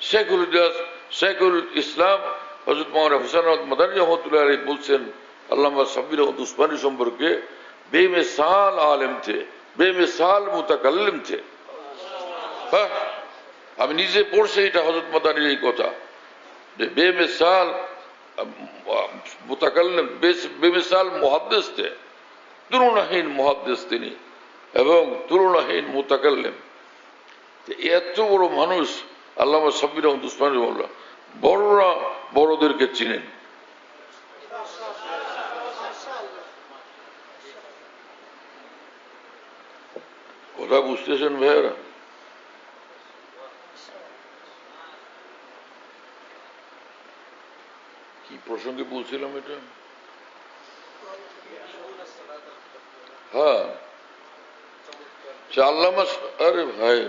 শেখুল ইসলাম হযরত মাওলানা হুসাইন আহমদ মাদানী রাহমাতুল্লাহ আলাইহি বলছেন আল্লামা সাব্বির আহমদ উসমানী সম্পর্কে, বেমিসাল আলেম থে, বেমিসাল মুতাকাল্লিম থে। হ্যাঁ, আমি নিজে পড়ছি এটা হযরত মাদানীর এই কথা, যে বেমিসাল মুতাকাল্লিম, বেমিসাল মুহাদ্দিস থে, তুলনাহীন মুহাদ্দিস তিনি। এবং তুলনাহীন মুতাকাল্লিম। এত বড় মানুষ আল্লামা সাব্বির আহমদ উসমানী রহমাতুল্লাহ, বড়রা বড়দেরকে চিনেন। কথা বুঝতেছেন ভাইয়েরা? কি প্রসঙ্গে বলছিলাম এটা? হ্যাঁ, আরে ভাই,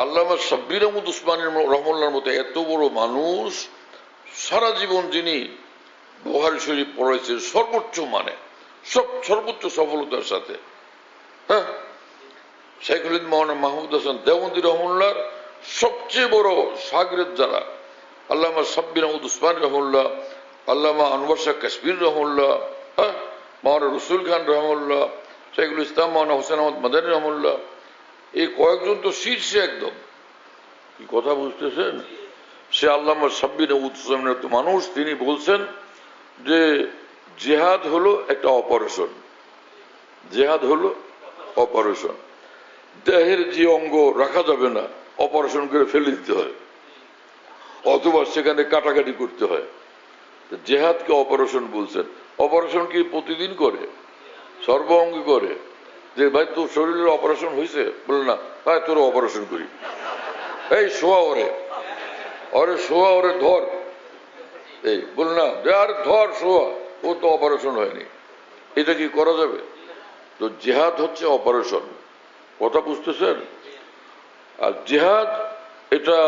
আল্লামা সাব্বির আহমদ উসমানী রহমাতুল্লাহর মতো এত বড় মানুষ, সারা জীবন যিনি বুখারী শরীফ পড়েছেন সর্বোচ্চ মানে, সর্বোচ্চ সফলতার সাথে। হ্যাঁ, শাইখুল হিন্দ মাওলানা মাহমুদ হাসান দেওবন্দি রহমাতুল্লাহর সবচেয়ে বড় শাগিরদ যারা, আল্লামা সাব্বির আহমদ উসমানী রহমাতুল্লাহ, আল্লামা আনোয়ার শাহ কাশ্মীর রহমাতুল্লাহ, হ্যাঁ, মাওলানা রসুল খান রহমাতুল্লাহ, শাইখুল ইসলাম মাওলানা হোসেন আহমদ মাদানী রহমাতুল্লাহ, এই কয়েকজন তো শীর্ষে একদম। কি কথা বুঝতেছেন? সে আল্লামা সাব্বির আহমদ উসমানীর তো মানুষ, তিনি বলছেন যে জিহাদ হলো একটা অপারেশন। জিহাদ হলো অপারেশন। দেহের যে অঙ্গ রাখা যাবে না, অপারেশন করে ফেলে দিতে হয়, অথবা সেখানে কাটাকাটি করতে হয়। জেহাদকে অপারেশন বলছেন। অপারেশন কি প্রতিদিন করে? সর্ব অঙ্গে করে। যে ভাই তোর শরীরের অপারেশন হয়েছে, বলে না ভাই তোর অপারেশন করি, এই শোয়া ওরে শোয়া, ওরে ধর, এই বল না আর ধর শোয়া, ও তো অপারেশন হয়নি। এটা কি করা যাবে? তো জেহাদ হচ্ছে অপারেশন। কথা বুঝতেছেন? আর জেহাদ এটা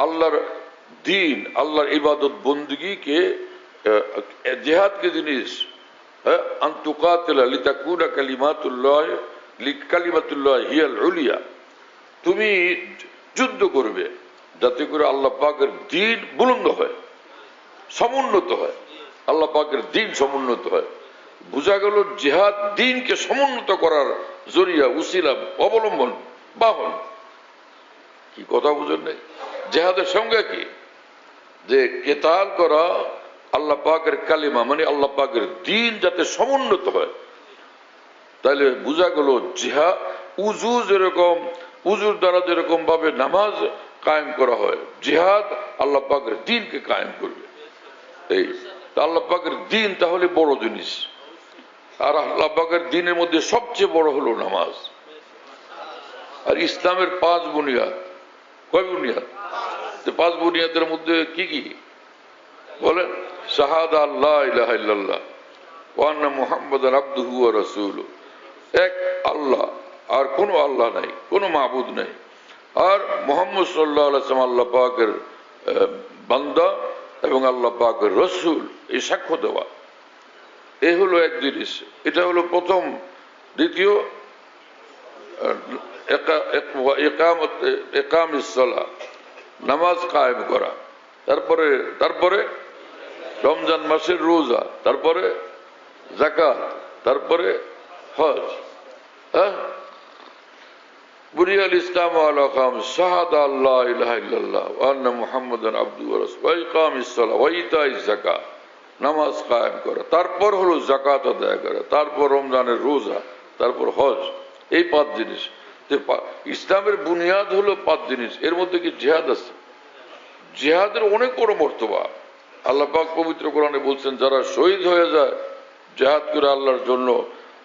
আল্লাহর দিন, আল্লাহর ইবাদত বন্দিগিকে, জেহাদকে জিনিস আনতুকাতিলা লিতাকুনা কালিমাতুল্লাহ হিয়াল উলিয়া, তুমি যুদ্ধ করবে যাতে করে আল্লাহ পাকের দ্বীন বুলন্দ হয়, সমুন্নত হয়, আল্লাহ পাকের দ্বীন সমুন্নত হয়। বোঝা গেল জিহাদ দ্বীনকে সমুন্নত করার জরিয়া, উসিলা, অবলম্বন, বাহন। কি কথা বুঝেন নাই? জিহাদের সঙ্গে কি? যে কেতাল করা আল্লাহ পাকের কালিমা, মানে আল্লাহ পাকের দ্বীন যাতে সমুন্নত হয়। তাহলে বোঝা গেল জিহাদ, উজু যেরকম, উজুর দ্বারা যেরকম ভাবে নামাজ কায়েম করা হয়, জিহাদ আল্লাহ পাকের দ্বীনকে কায়েম করবে। এই আল্লাহ পাকের দ্বীন তাহলে বড় জিনিস। আর আল্লাহ পাকের দ্বীনের মধ্যে সবচেয়ে বড় হলো নামাজ। আর ইসলামের 5 বুনিয়াদ। কয় বুনিয়াদ? 5 বুনিয়াদের মধ্যে কি কি বলেন? শাহাদা আল্লাহ ইলাহা ইল্লাল্লাহ ওয়া আন্না মুহাম্মাদান আবদুহু ওয়া রাসূলুহু, এক আল্লাহ, আর কোনো আল্লাহ নাই, কোনো মাবুদ নাই, আর মুহাম্মদ সাল্লাল্লাহু আলাইহি ওয়াসাল্লাম আল্লাহ পাকের বান্দা এবং আল্লাহ পাকের রাসূল, এই সাক্ষ্য দেওয়া। এই হলো এক জিনিস, এটা হলো প্রথম। দ্বিতীয় ইকামিস সালাহ, নামাজ কায়েম করা। তারপরে রমজান মাসের রোজা, তারপরে যাকাত, তারপরে হজ। বুনিয়াল ইসলাম আলা খামস, শাহাদা আল্লাহ ইলাহা ইল্লাল্লাহ ওয়া আন্না মুহাম্মাদান আবদুহু ওয়া রাসূলুহু, ওয়া ইকামিস সালাহ ওয়া ইতাইজ যাকাত, নামাজ কায়েম করা। তারপর হলো যাকাত আদায় করা, তারপর রমজানের রোজা, তারপর হজ। এই 5 জিনিস। ইসলামের বুনিয়াদ হলো 5 জিনিস। এর মধ্যে কি জিহাদ আছে? জিহাদের অনেক বড় মর্তবা। আল্লাহ পাক পবিত্র কোরআনে বলছেন, যারা শহীদ হয়ে যায় জিহাদ করে আল্লাহর জন্য,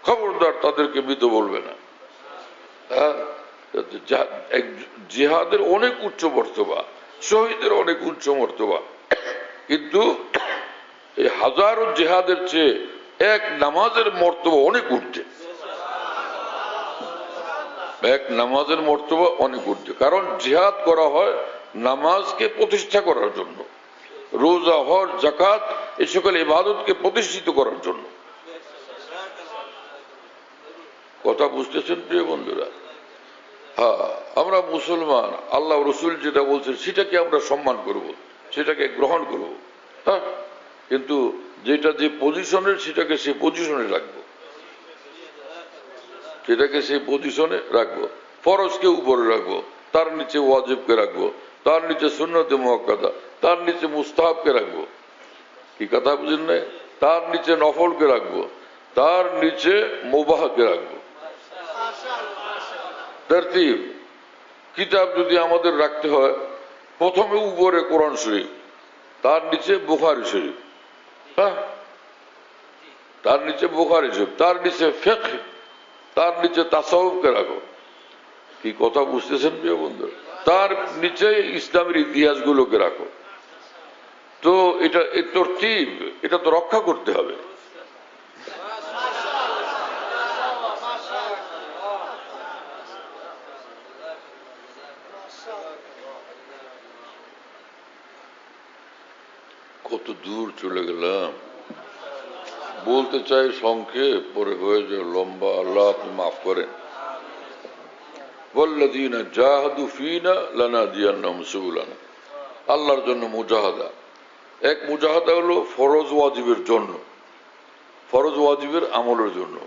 খবরদার তাদেরকে মৃত বলবে না। জিহাদের অনেক উচ্চ মর্তবা, শহীদের অনেক উচ্চ মর্তবা। কিন্তু এই হাজারো জিহাদের চেয়ে এক নামাজের মর্তবা অনেক ঊর্ধ্বে। এক নামাজের মর্তবা অনেক ঊর্ধ্বে। কারণ জিহাদ করা হয় নামাজকে প্রতিষ্ঠা করার জন্য, রোজা, হজ, যাকাত, এই সকল ইবাদতকে প্রতিষ্ঠিত করার জন্য। কথা বুঝতেছেন প্রিয় বন্ধুরা? হ্যাঁ, আমরা মুসলমান, আল্লাহ রসুল যেটা বলছেন সেটাকে আমরা সম্মান করব, সেটাকে গ্রহণ করব। হ্যাঁ, কিন্তু যেটা যে পজিশনের সেটাকে সে পজিশনে রাখবো, সেটাকে সেই পজিশনে রাখবো। ফরজকে উপরে রাখবো, তার নিচে ওয়াজিবকে রাখবো, তার নিচে সুন্নতে মুআক্কাদা, তার নিচে মুস্তাহাবকে রাখবো। কি কথা বুঝেন না? তার নিচে নফলকে রাখবো, তার নিচে মুবাহকে রাখবো। তরতিব কিতাব যদি আমাদের রাখতে হয়, প্রথমে উপরে কোরআন শরীফ, তার নিচে বুখারী শরীফ, হ্যাঁ, তার নিচে বুখারী শরীফ, তার নিচে ফিকহ, তার নিচে তাসাউফকে রাখো। কি কথা বুঝতেছেন প্রিয় বন্ধু? তার নিচে ইসলামের ইতিহাসগুলোকে রাখো। তো এটা তরতিব, এটা তো রক্ষা করতে হবে। কত দূর চলে গেলাম, বলতে চাই সংক্ষেপ, পরে হয়ে যায় লম্বা। আল্লাহ আপনি মাফ করেন। ওয়াল্লাযীনা জাহাদু ফীনা লানাহদিয়ান্নাহুম সুবুলানা। আল্লাহর জন্য মুজাহাদা। এক মুজাহাদা হলো ফরজ ওয়াজিবের জন্য, ফরজ ওয়াজিবের আমলের জন্য।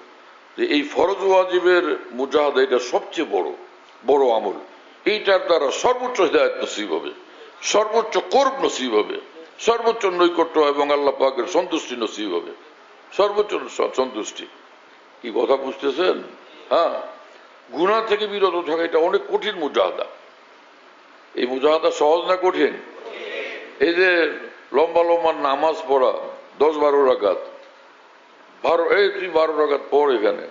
যে এই ফরজ ওয়াজিবের মুজাহাদা, এটা সবচেয়ে বড় আমল। এইটার দ্বারা সর্বোচ্চ হিদায়াত নসিব হবে, সর্বোচ্চ কোরব নসিব হবে, সর্বোচ্চ নৈকট্য এবং আল্লাহ পাকের সন্তুষ্টি নসিব হবে, সর্বোচ্চ সন্তুষ্টি। কি কথা বুঝতেছেন? হ্যাঁ, গুনাহ থেকে বিরত থাকা এটা অনেক কঠিন মুজাহাদা। এই মুজাহাদা সহজ না কঠিন? এই যে লম্বা লম্বা নামাজ পড়া 10-12 রাকাত, এই তুই 12 রাকাত পড়, এখানে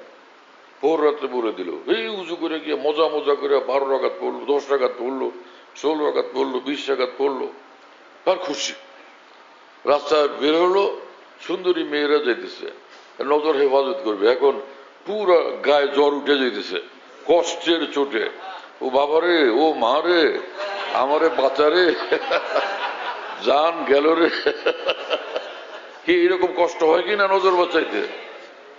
ভোর রাত্রে বলে দিল, এই উজু করে গিয়ে মজা করে 12 রাকাত পড়লো, 10 রাকাত পড়লো, 16 রাকাত পড়লো, 20 রাকাত পড়লো, আর খুশি। রাস্তায় বের হলো, সুন্দরী মেয়েরা যাইতেছে, নজর হেফাজত করবে। এখন পুরা গায়ে জ্বর উঠে যাইতেছে কষ্টের চোটে। ও বাবারে, ও মা রে, আমারে বাঁচারে, জান গেল রে। কি এরকম কষ্ট হয় কিনা নজর বাঁচাইতে?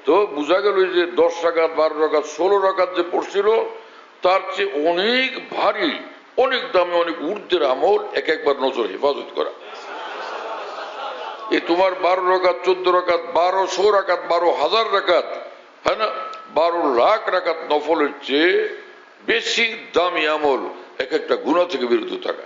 তো বোঝা গেল যে 10 রাকাত, 12 রাকাত, 16 রাকাত যে পড়ছিল, তার চেয়ে অনেক ভারী, অনেক দামে, অনেক ঊর্ধ্বের আমল একবার নজর হেফাজত করা। এই তোমার 12 রাকাত, 14 রাকাত, 1200 রাকাত, 12,000 রাকাত, হ্যাঁ না, 12 লাখ রাকাত নফলের চেয়ে বেশি দামি আমল একটা গুনাহ থেকে বিরত থাকা।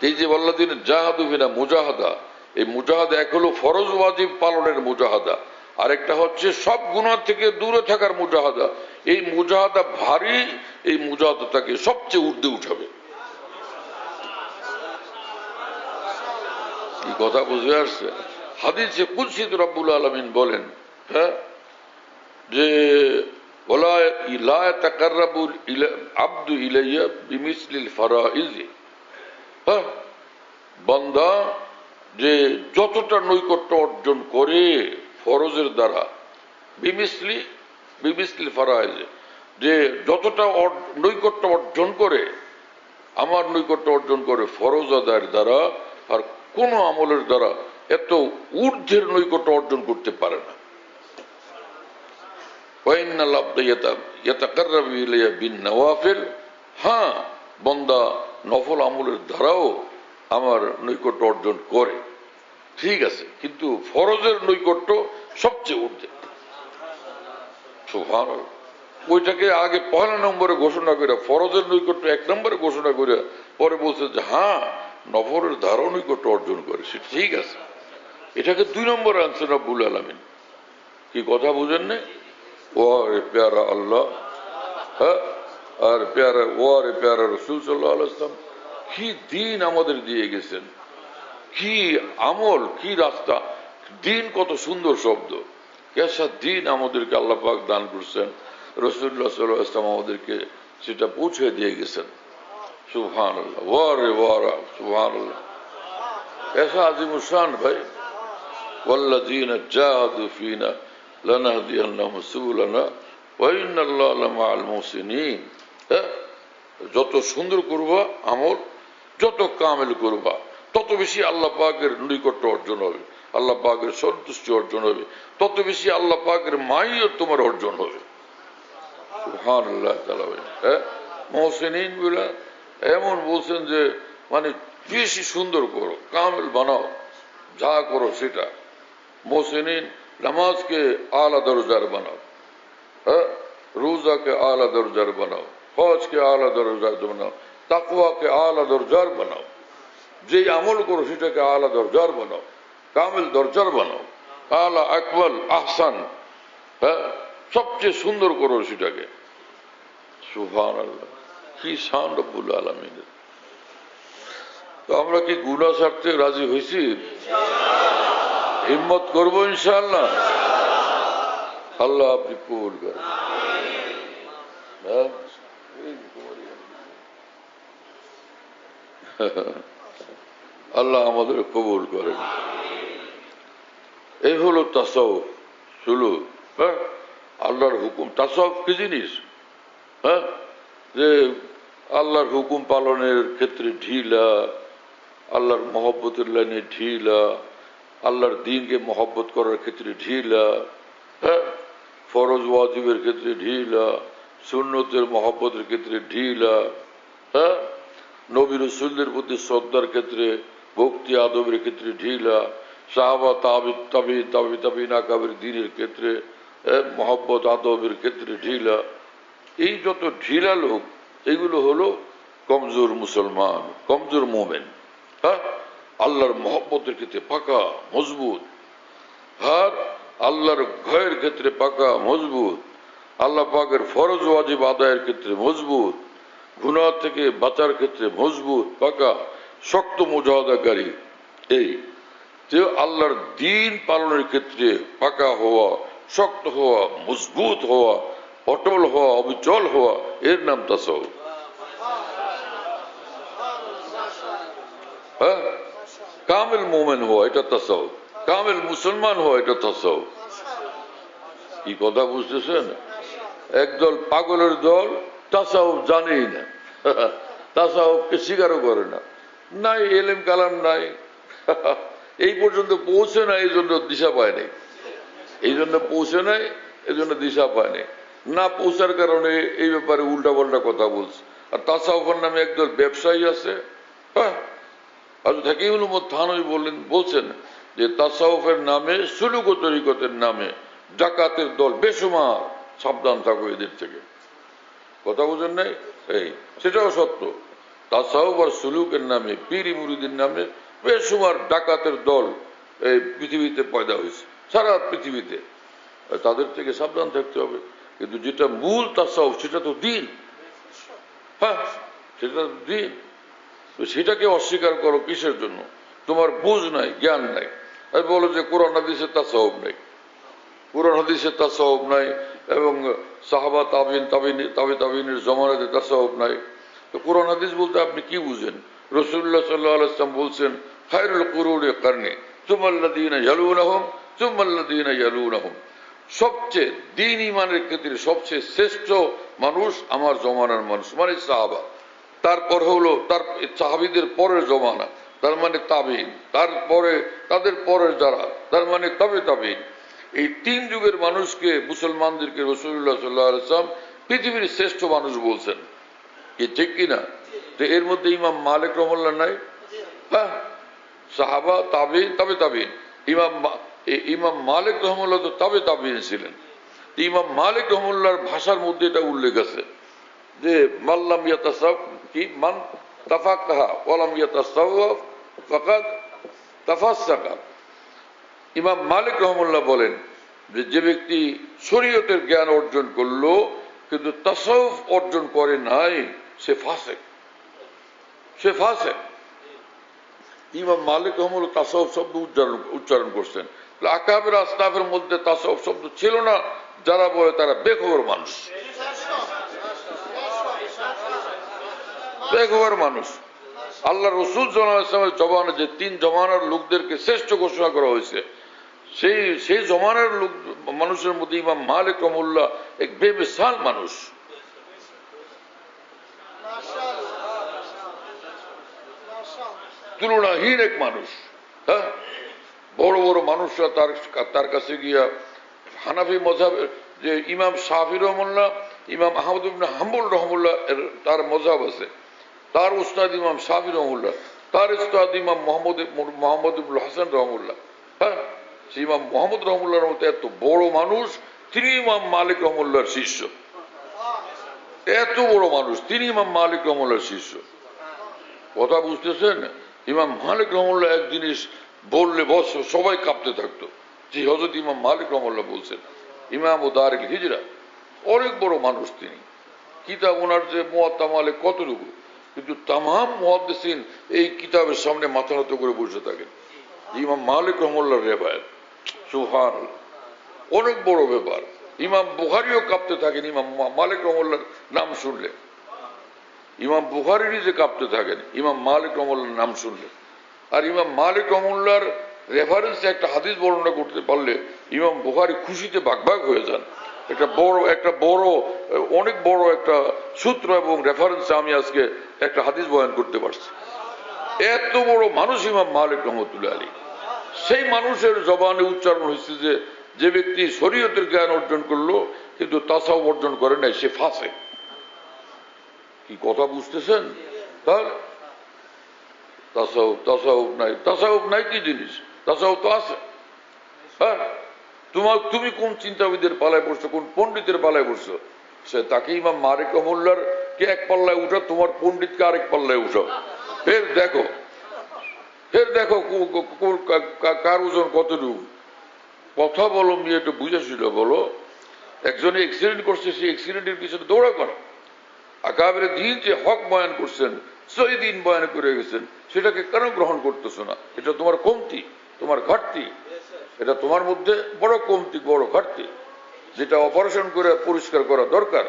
এই যে ওয়াল্লাযীনা জাহাদু ফিনা মুজাহাদা, এই মুজাহাদা এক হলো ফরজ ওয়াজিব পালনের মুজাহাদা, আরেকটা হচ্ছে সব গুনাহ থেকে দূরে থাকার মুজাহাদা। এই মুজাহাদা ভারী, এই মুজাহাদা তাকে সবচেয়ে ঊর্ধ্বে উঠাবে। কি কথা বুঝে আসছে? হাদিসে কুদসিতে রব্বুল আলামিন বলেন, হ্যাঁ, যে ওয়ালা লা ইয়াতাকাররাবু আবদু ইলাইয়া বিমিসলিল ফারাইজ, হ্যাঁ, বান্দা যে যতটা নৈকট্য অর্জন করে ফরজের দ্বারা, বিমিসলিল ফারাইজ, যে যতটা নৈকট্য অর্জন করে, আমার নৈকট্য অর্জন করে ফরজ আদায়ের দ্বারা, আর কোন আমলের দ্বারা এত ঊর্ধ্বের নৈকট্য অর্জন করতে পারে না। হ্যাঁ, বান্দা নফল আমলের দ্বারাও আমার নৈকট্য অর্জন করে, ঠিক আছে, কিন্তু ফরজের নৈকট্য সবচেয়ে ঊর্ধ্বে। সুবহানাল্লাহ। ওইটাকে আগে পহেলা নম্বরে ঘোষণা করে, ফরজের নৈকট্য 1 নম্বরে ঘোষণা করে, পরে বলছে যে হ্যাঁ, নফলের দ্বারাও নৈকট্য অর্জন করে, সেটা ঠিক আছে। এটাকে 2 নম্বরে আনছেন রব্বুল আলামিন। কি কথা বুঝেন না? ওরে প্যারা আল্লাহ, হ্যাঁ, আর প্যারা ওরে প্যারা রাসূল সাল্লাল্লাহু আলাইহি ওয়াসাল্লাম কি দিন আমাদের দিয়ে গেছেন, কি আমল, কি রাস্তা। দিন কত সুন্দর শব্দ, কেসা দিন আমাদেরকে আল্লাহ পাক দান করছেন, রাসূলুল্লাহ সাল্লাল্লাহু আলাইহি ওয়াসাল্লাম আমাদেরকে সেটা পৌঁছে দিয়ে গেছেন। সুবহানাল্লাহ, ওরে ওয়ারা, সুবহানাল্লাহ, কেসা আজিমুশ শান ভাই। ওয়াল্লাযীনা জাহাদু ফীনা লানাহদিয়ান্নাহুম সুবুলানা ওয়া ইন্নাল্লাহা লামাআল মুহসিনিন। যত সুন্দর করবা আমল, যত কামেল করবা, তত বেশি আল্লাহ পাকের নৈকট্য অর্জন হবে, আল্লাহ পাকের সন্তুষ্টি অর্জন হবে, তত বেশি আল্লাহ পাকের মাইয়ত তোমার অর্জন হবে। সুবহানাল্লাহ তাআলা। মুহসিনিন বলে এমন বলছেন যে মানে বেশি সুন্দর করো, কামেল বানাও, যা করো সেটা। মুহসিনিন নামাজকে আলা দরজার বানাও, হ্যাঁ, রোজাকে আলা দরজার বানাও, হজকে আলা দরজার বানাও, তাকওয়াকে আলা দরজার বানাও, যে আমল করো সেটাকে আলা দরজার বানাও, কামিল দরজার বানাও, আলা আকমাল আহসান, হ্যাঁ, সবচেয়ে সুন্দর করো সেটাকে। সুবহানাল্লাহ, কি শান রব্বুল আলামিনের। তো আমরা কি গুনাহ ছাড়তে রাজি হয়েছি? হিম্মত করবো ইনশাআল্লাহ। আল্লাহ আপনি কবুল করেন। হ্যাঁ? আল্লাহ আমাদের কবুল করেন। এই হলো তাসাউফ, সুলুক। হ্যাঁ, আল্লাহর হুকুম। তাসাউফ কি জিনিস? হ্যাঁ, যে আল্লাহর হুকুম পালনের ক্ষেত্রে ঢিলা, আল্লাহর মহব্বতের লাইনে ঢিলা, আল্লাহর দ্বীনকে মহব্বত করার ক্ষেত্রে ঢিলা, হ্যাঁ, ফরজ ওয়াজিবের ক্ষেত্রে ঢিলা, সুন্নতের মহব্বতের ক্ষেত্রে ঢিলা, হ্যাঁ, নবী রাসূলদের প্রতি শ্রদ্ধার ক্ষেত্রে, ভক্তি আদবের ক্ষেত্রে ঢিলা, সাহাবা তাবিঈন আকাবের দ্বীনের ক্ষেত্রে মহব্বত আদবের ক্ষেত্রে ঢিলা। এই যত ঢিলা লোক, এগুলো হলো কমজোর মুসলমান, কমজোর মোমেন। হ্যাঁ, আল্লাহর মহব্বতের ক্ষেত্রে পাকা মজবুত, আর আল্লাহর ভয়ের ক্ষেত্রে পাকা মজবুত, আল্লাহ পাকের ফরজ ওয়াজিব আদায়ের ক্ষেত্রে মজবুত, গুনাহ থেকে বাঁচার ক্ষেত্রে মজবুত, পাকা শক্ত মুজাহাদাকারী। এই যে আল্লাহর দ্বীন পালনের ক্ষেত্রে পাকা হওয়া, শক্ত হওয়া, মজবুত হওয়া, অটল হওয়া, অবিচল হওয়া, এর নাম তাসাউফ। হ্যাঁ, কামিল মোমেন হওয়া, এটা তাসাউফ। কামিল মুসলমান হওয়া, এটা তাসাউফ। কি কথা বুঝতেছেন? একদল পাগলের দল তাসাউফ জানেই না, তাসাউফকে স্বীকারও করে না, নাই এলেম কালাম নাই, এই পর্যন্ত পৌঁছে নাই, এই জন্য দিশা পায় নাই, এই জন্য পৌঁছে নাই, এই জন্য দিশা পায় নাই। না পৌঁছার কারণে এই ব্যাপারে উল্টা পাল্টা কথা বলছে। আর তাসাউফের নামে একদল ব্যবসায়ী আছে। হ্যাঁ, হাকিমুল উম্মত থানভী বলছেন যে তাসাউফের নামে, সুলুক ও তরিকতের নামে ডাকাতের দল বেশুমার, সাবধান থাকো এদের থেকে। কথা বুঝেন নাই? এই সেটাও সত্য। তাসাউফ আর সুলুকের নামে, পীর মুরিদের নামে বেশুমার ডাকাতের দল এই পৃথিবীতে পয়দা হয়েছে, সারা পৃথিবীতে। তাদের থেকে সাবধান থাকতে হবে। কিন্তু যেটা মূল তাসাউফ, সেটা তো দ্বীন। হ্যাঁ, সেটা তো দ্বীন। সেটাকে অস্বীকার করো কিসের জন্য? তোমার বুঝ নাই, জ্ঞান নাই। আর বলো যে কোরআন হাদিসে তাসাউফ নাই, কোরআন হাদিসে তাসাউফ নাই, এবং সাহাবা তাবিনের জমানাতে তাসাউফ নাই। তো কোরআন হাদিস বলতে আপনি কি বুঝেন? রাসূলুল্লাহ সাল্লাল্লাহু আলাইহি ওয়াসাল্লাম বলছেন, খায়রুল কুরুনি কারনি সুম্মাল্লাযীনা ইয়ালুনাহুম সুম্মাল্লাযীনা ইয়ালুনাহুম। সবচেয়ে দ্বীন ঈমানের ক্ষেত্রে সবচেয়ে শ্রেষ্ঠ মানুষ আমার জমানার মানুষ, মানে সাহাবা। তারপর হলো তার সাহাবীদের পরের জমানা, তার মানে তাবিঈন, তারপরে তাদের পরের যারা, তার মানে তাবিঈন। এই তিন যুগের মানুষকে, মুসলমানদেরকে রাসূলুল্লাহ সাল্লাল্লাহু আলাইহি ওয়াসাল্লাম পৃথিবীর শ্রেষ্ঠ মানুষ বলছেন। কি ঠিক কিনা? তো এর মধ্যে ইমাম মালিক রহমাতুল্লাহ নাই? হ্যাঁ, সাহাবা, তাবিঈন, তাবিঈন। ইমাম মালিক রহমাতুল্লাহ তো তাবিঈন ছিলেন। ইমাম মালিক রহমাতুল্লাহর ভাষার মধ্যে এটা উল্লেখ আছে যে মাল্লাম ইয়াতাসাওয়াফ, কি মান তাফাক্কাহা ওয়ালাম ইয়াতাসাওয়াফ ফাকাদ তাফাসসাকা। ইমাম মালিক রহমাতুল্লাহ বলেন যে যে ব্যক্তি শরীয়তের জ্ঞান অর্জন করলো কিন্তু তাসাউফ অর্জন করে নাই, সে ফাসেক, সে ফাসেক। ইমাম মালিক রহমাতুল্লাহ তাসাউফ শব্দ উচ্চারণ করছেন। আকাবের আসনাফের মধ্যে তাসাউফ শব্দ ছিল না। যারা বলে তারা বেখবর মানুষ, বেখবর মানুষ। আল্লাহ রসুল সাল্লাল্লাহু আলাইহি ওয়াসাল্লামের জমানায় যে তিন জমানার লোকদেরকে শ্রেষ্ঠ ঘোষণা করা হয়েছে, সেই জমানার লোক মানুষের মধ্যে ইমাম মালিক রহমাতুল্লাহ এক বেমিসাল মানুষ, তুলনাহীন এক মানুষ। হ্যাঁ, বড় বড় মানুষরা তার কাছে গিয়া হানাফি মযহাবের যে ইমাম শাফি রহমাতুল্লাহ, ইমাম আহমদ ইবনে হাম্বল রহমাতুল্লাহ, তার মযহাব আছে, তার উস্তাদ ইমাম শাফি রহমাতুল্লাহ, তার উস্তাদ ইমাম মোহাম্মদ ইবনুল হাসান রহমাতুল্লাহ। হ্যাঁ, সেই ইমাম মোহাম্মদ রহমাতুল্লাহর মতো এত বড় মানুষ, তিনি ইমাম মালিক রহমাতুল্লাহর শিষ্য। এত বড় মানুষ, তিনি ইমাম মালিক রহমাতুল্লাহর শিষ্য। কথা বুঝতেছেন? ইমাম মালিক রহমাতুল্লাহ এক জিনিস বললে বস সবাই কাঁপতে থাকতো। যে হযরত ইমাম মালিক রহমাতুল্লাহ বলছেন, ইমাম ও দারিল হিজরা, অনেক বড় মানুষ তিনি। কিতাব ওনার যে মুয়াত্তা মালিক কতটুকু, কিন্তু তামাম মুহাদ্দিসিন এই কিতাবের সামনে মাথা নত করে বসে থাকেন। ইমাম মালিক রহমতুল্লাহর রেবায়েত, সুবহানাল্লাহ, অনেক বড় ব্যাপার। ইমাম বুখারীও কাঁপতে থাকেন ইমাম মালিক রহমতুল্লাহর নাম শুনলে। ইমাম বুখারীরই যে কাঁপতে থাকেন ইমাম মালিক রহমতুল্লাহর নাম শুনলে। আর ইমাম মালিক রহমতুল্লাহর রেফারেন্সে একটা হাদিস বর্ণনা করতে পারলে ইমাম বুখারী খুশিতে বাগবাগ হয়ে যান। অনেক বড় একটা সূত্র এবং রেফারেন্সে আমি আজকে একটা হাদিস বয়ান করতে পারছি। এত বড় মানুষ ইমাম মালিক রহমতুল্লাহ আলী। সেই মানুষের জবানে উচ্চারণ হয়েছে যে ব্যক্তি শরীয়তের জ্ঞান অর্জন করলো কিন্তু তাসাউফ অর্জন করে নাই, সে ফাসিক। কি কথা বুঝতেছেন? তাহলে তাসাউফ নাই কি জিনিস? তাসাউফ তো আছে। হ্যাঁ, তুমি কোন চিন্তাবিদের পালায় পড়ছো, কোন পণ্ডিতের পালায় পড়ছো? সে তাকে ইমাম মালিক রহমতুল্লাহর কে এক পাল্লায় উঠা, তোমার পণ্ডিতকে আরেক পাল্লায় উঠাও। ফের দেখো কার ওজন কতটুকু। কথা বলো, মেয়ে একটু বুঝেছিল বলো। একজনে অ্যাক্সিডেন্ট করছে, সেই অ্যাক্সিডেন্টের পিছনে দৌড়া করো। আকাবেরে দিন যে হক বয়ান করছেন, সহি দিন বয়ান করে গেছেন, সেটাকে কেন গ্রহণ করতেছো না? এটা তোমার কমতি, তোমার ঘাটতি। এটা তোমার মধ্যে বড় কমতি, বড় ঘাটতি, যেটা অপারেশন করে পরিষ্কার করা দরকার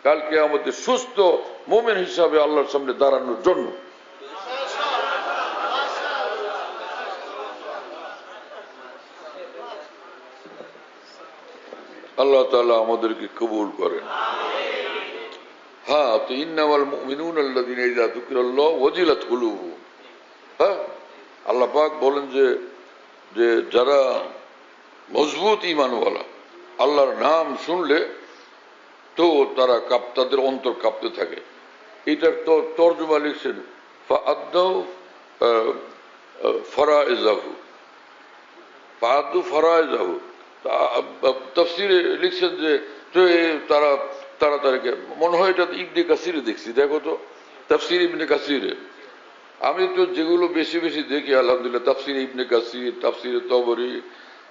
কালকে আমাদের সুস্থ মুমিন হিসাবে আল্লাহর সামনে দাঁড়ানোর জন্য। আল্লাহ তাআলা আমাদেরকে কবুল করেন। হ্যাঁ, তো ইন্নামাল মুমিনুনা আল্লাযীনা ইযা যুকিরাল্লাহু ওয়াজিলাত কুলুবুহুম। হ্যাঁ, আল্লাহ পাক বলেন যে যারা মজবুত ঈমানওয়ালা, আল্লাহর নাম শুনলে তো তাদের অন্তর কাঁপতে থাকে। এটার তর্জমা লিখছেন ফাআদ্দু ফারাইজাহু, তাফসীরে লিখছেন যে তারা তাড়াতাড়ি, মনে হয় এটা ইবনে কাসিরে দেখছি, দেখো তো তাফসীর ইবনে কাসিরে। আমি তো যেগুলো বেশি বেশি দেখি আলহামদুলিল্লাহ, তাফসীর ইবনে কাসির, তাফসীরে তবরী,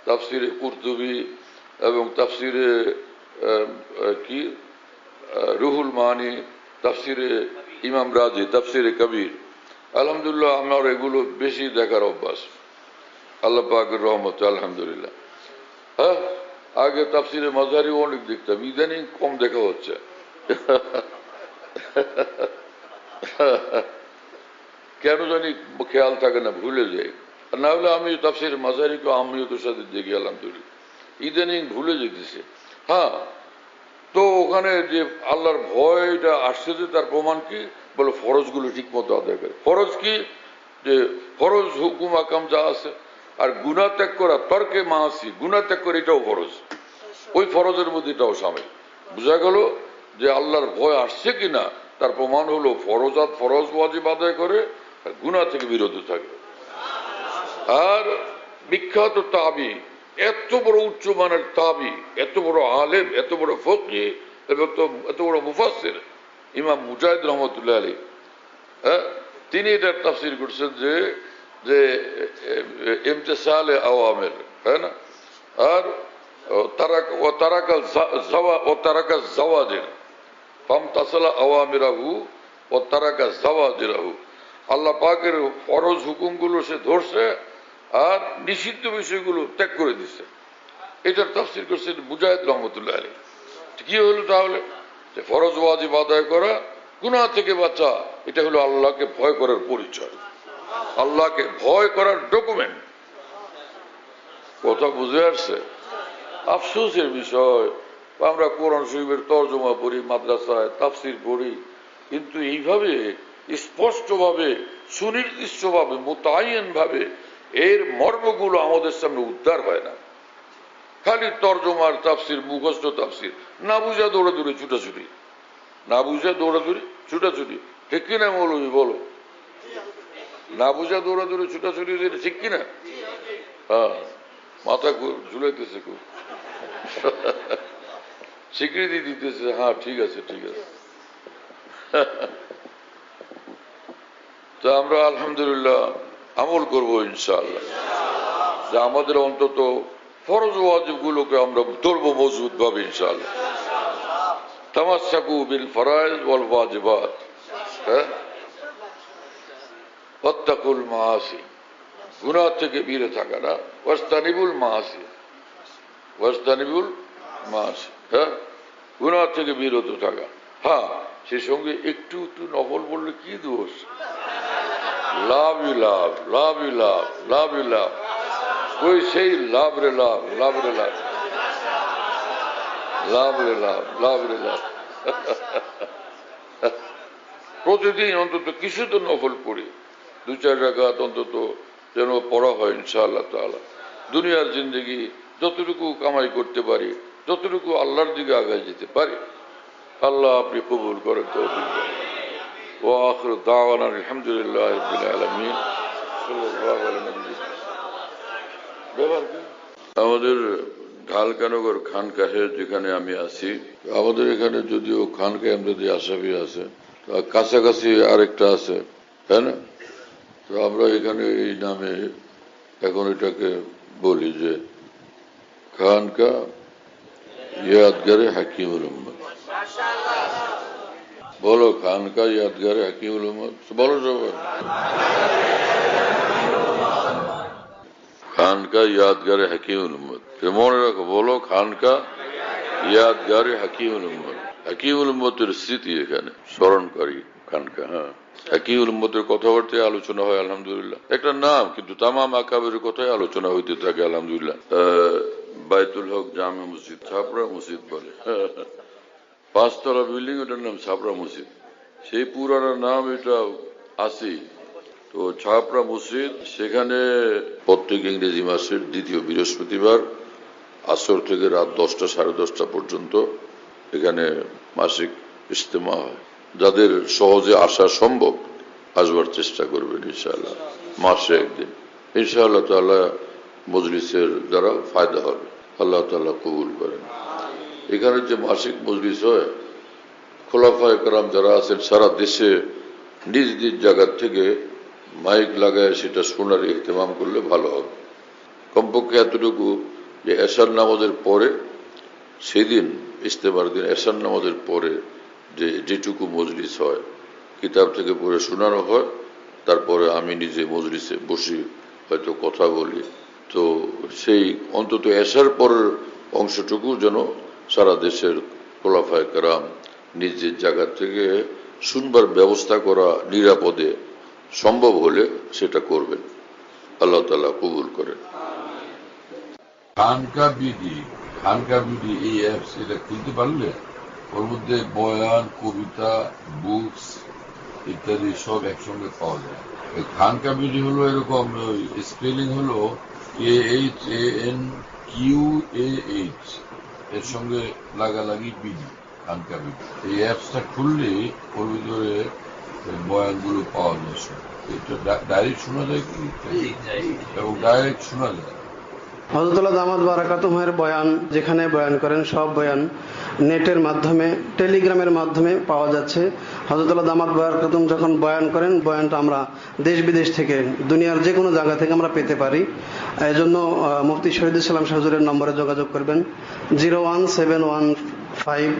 তাফসীরে কুরতুবী এবং তাফসীরে কি রুহুল মানি, তাফসীরে ইমাম রাজি, তাফসীরে কবির। আলহামদুলিল্লাহ আমার এগুলো বেশি দেখার অভ্যাস, আল্লাহ পাকের রহমতে আলহামদুলিল্লাহ। হ্যাঁ, আগে তাফসীরে মাযহারি অনেক দেখতাম, ইদানিং কম দেখা হচ্ছে। কেন জানি খেয়াল থাকে না, ভুলে যাই। না হলে আমি তাফসীর মাযহারিকে আমিয়তের সাথে দেখি আলহামদুলিল্লাহ, ইদানিং ভুলে যেতেছে। হ্যাঁ, তো ওখানে যে আল্লাহর ভয়টা আসছে, যে তার প্রমাণ কি? বলে ফরজগুলো ঠিক মতো আদায় করে। ফরজ কি? যে ফরজ হুকুম আকাম যা আছে, আর গুনাহ ত্যাগ করা, তর্কে মাসি, গুনাহ ত্যাগ করে, এটাও ফরজ। ওই ফরজের মধ্যে এটাও সামিল। বোঝা গেল যে আল্লাহর ভয় আসছে কিনা তার প্রমাণ হলো ফরজ ওয়াজিব আদায় করে আর গুনাহ থেকে বিরত থাকে। আর বিখ্যাত তাবি, এত বড় উচ্চমানের তাবি, এত বড় আলেম, এত বড় ফকী এবং এত বড় মুফাসসির ইমাম মুজাহিদ রহমতুল্লাহ আলাইহি, তিনি এটার তাফসীর করছেন যে ইমতিসালে আওয়ামির, হ্যাঁ না, আর তারাকা জাওয়াজির, ফামতাসালা আওয়ামিরাহু ও তারাকা জাওয়াজিরাহু। আল্লাহ পাকের ফরজ হুকুমগুলো সে ধরছে আর নিষিদ্ধ বিষয়গুলো ত্যাগ করে দিচ্ছে। এটার তাফসীর করছেন মুজাহিদ রহমতুল্লাহ আলাইহি। কি হলো তাহলে? যে ফরজ ওয়াজিব আদায় করা, গুনাহ থেকে বাঁচা, এটা হলো আল্লাহকে ভয় করার পরিচয়, আল্লাহকে ভয় করার ডকুমেন্ট। কথা বুঝে আসছে? আফসোসের বিষয়, আমরা কোরআন শরীফের তরজমা পড়ি, মাদ্রাসায় তাফসীর পড়ি, কিন্তু এইভাবে স্পষ্টভাবে, সুনির্দিষ্টভাবে, মোতায়েন ভাবে এর মর্মগুলো আমাদের সামনে উদ্ধার হয় না। খালি তরজমার তাফসীর, মুখস্থ তাফসীর, না বুঝা দৌড়াদৌড়ি ছুটাছুটি, না বুঝা দৌড়াদৌড়ি ছুটাছুটি, ঠিক কিনা মৌলভী বলো? না বুঝা দৌড়াদৌড়ি ছুটাছুটি, ঠিক কিনা? হ্যাঁ, মাথা ঝুলাইতেছে খুব, স্বীকৃতি দিতেছে, হ্যাঁ ঠিক আছে ঠিক আছে। তো আমরা আলহামদুলিল্লাহ আমল করবো ইনশাআল্লাহ, যে আমাদের অন্তত ফরজ ওয়াজিব গুলোকে আমরা ধরবো মজবুত ভাবে ইনশাআল্লাহ। তামাসসাকু বিল ফরাইজ ওয়াল ওয়াজিবাত, হ্যাঁ, ওয়াত্তাকুল মাআসি, গুনাহ থেকে বিরত থাকা না, ওয়াস্তানিবুল মাআসি, ওয়াস্তানিবুল মাআসি, হ্যাঁ, গুনাহ থেকে বিরত থাকা। হ্যাঁ, সেই সঙ্গে একটু একটু নফল বললে কি দোষ? লাভ ই লাভ, লাভ ই লাভ, লাভ ই লাভ, ওই সেই লাভ রে লাভ, লাভ রে লাভ, লাভ রে লাভ, লাভ রে লাভ। প্রতিদিন অন্তত কিছু তো নফল পড়ি, 2-4 রাকাত অন্তত যেন পড়া হয় ইনশাআল্লাহ তাআলা। দুনিয়ার জিন্দগি যতটুকু কামাই করতে পারি, যতটুকু আল্লাহর দিকে আগায় যেতে পারি, আল্লাহ আপনি কবুল করেন তৌফিক দেন। ওয়া আখিরু দাওয়ানা আলহামদুলিল্লাহি রাব্বিল আলামিন। সাল্লাল্লাহু আলা নবিয়্যিনা। আমাদের ঢালকানগর খানকাহে যেখানে আমি আছি, আমাদের এখানে যদিও খানকাহ আমদাদি আশরাফি আছে, কাছাকাছি আরেকটা আছে, তাই না? তো আমরা এখানে এই নামে এখন এটাকে বলি যে খানকা ইয়াদগারে হাকিমুল উম্মত। বলো খানকা ইয়াদগারে হাকিমুল উম্মত, বলো সবাই। খানকা ইয়াদগারে হাকিমুল উম্মত, মনে রাখো, বলো খানকা ইয়াদগারে হাকিমুল উম্মত। হাকিমুল উম্মতের স্মৃতি এখানে স্মরণকারী খানকা। হ্যাঁ, হাকিমুল উম্মতের কথাবার্তায় আলোচনা হয় আলহামদুলিল্লাহ। একটা নাম, কিন্তু তামাম আকাবের কথাই আলোচনা হইতে থাকে আলহামদুলিল্লাহ। বাইতুল হক জামে মসজিদ, ছাপড়া মসজিদ বলে, 5 তলা বিল্ডিং, ওটার নাম ছাপড়া মসজিদ। সেই পুরানো নাম এটা আসি। তো ছাপড়া মসজিদ, সেখানে প্রত্যেক ইংরেজি মাসের 2য় বৃহস্পতিবার আসর থেকে রাত 10টা সাড়ে 10টা পর্যন্ত এখানে মাসিক ইজতেমা হয়। যাদের সহজে আসা সম্ভব আসবার চেষ্টা করবেন ইনশাআল্লাহ, মাসে একদিন ইনশাআল্লাহ তাআলা মজলিসের দ্বারা ফায়দা হবে। আল্লাহ তাআলা কবুল করেন। এখানে যে মাসিক মজলিস হয়, খোলাফায়ে কেরাম যারা আছেন সারা দেশে নিজ নিজ জায়গা থেকে মাইক লাগায় সেটা শোনার ইহতেমাম করলে ভালো হবে। কমপক্ষে এতটুকু যে এশার নামাজের পরে, সেদিন ইজতেমার দিন এশার নামাজের পরে যেটুকু মজলিস হয়, কিতাব থেকে পড়ে শোনানো হয়, তারপরে আমি নিজে মজলিসে বসি, হয়তো কথা বলি। তো সেই অন্তত এশার পরের অংশটুকু যেন সারা দেশের খোলাফায়ে কেরাম নিজের জায়গা থেকে শুনবার ব্যবস্থা করা নিরাপদে সম্ভব হলে সেটা করবেন। আল্লাহ তাআলা কবুল করেন। খানকা বিডি, খানকা বিডি এই অ্যাপস, এটা খুলতে পারলে ওর মধ্যে বয়ান, কবিতা, বুকস ইত্যাদি সব একসঙ্গে পাওয়া যায়। খানকা বিডি হলো এরকম, স্পেলিং হলো KHANQAH, এর সঙ্গে লাগালাগি বিডি, খানকা বিডি। এই অ্যাপসটা খুললে ওর ভিতরে বয়ানগুলো পাওয়া যায়। এটা ডাইরেক্ট শোনা যায় কি, এবং ডাইরেক্ট শোনা যায়। হযরতুল্লাহ দামাত বারাকাতুহুর বয়ান, যেখানে বয়ান করেন, সব বয়ান নেটের মাধ্যমে, টেলিগ্রামের মাধ্যমে পাওয়া যাচ্ছে। হযরতুল্লাহ দামাত বারাকাতুহু যখন বয়ান করেন, বয়ানটা আমরা দেশ বিদেশ থেকে, দুনিয়ার যে কোনো জায়গা থেকে আমরা পেতে পারি। এজন্য মুফতি শহীদুল ইসলাম হুজুরের নম্বরে যোগাযোগ করবেন, 01715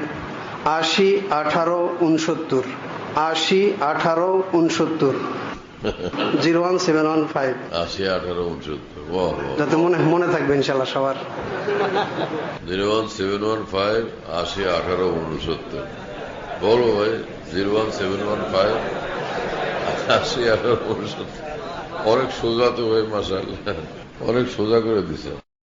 80 18 69, 80 18 69, 01715 80 18 69, যাতে মনে থাকবে ইনশাআল্লাহ সবার। 01715 80 18 69। বলো ভাই, 01715 80 18 69। অনেক সোজা তো ভাই, মাশাআল্লাহ, অনেক সোজা করে দিছে।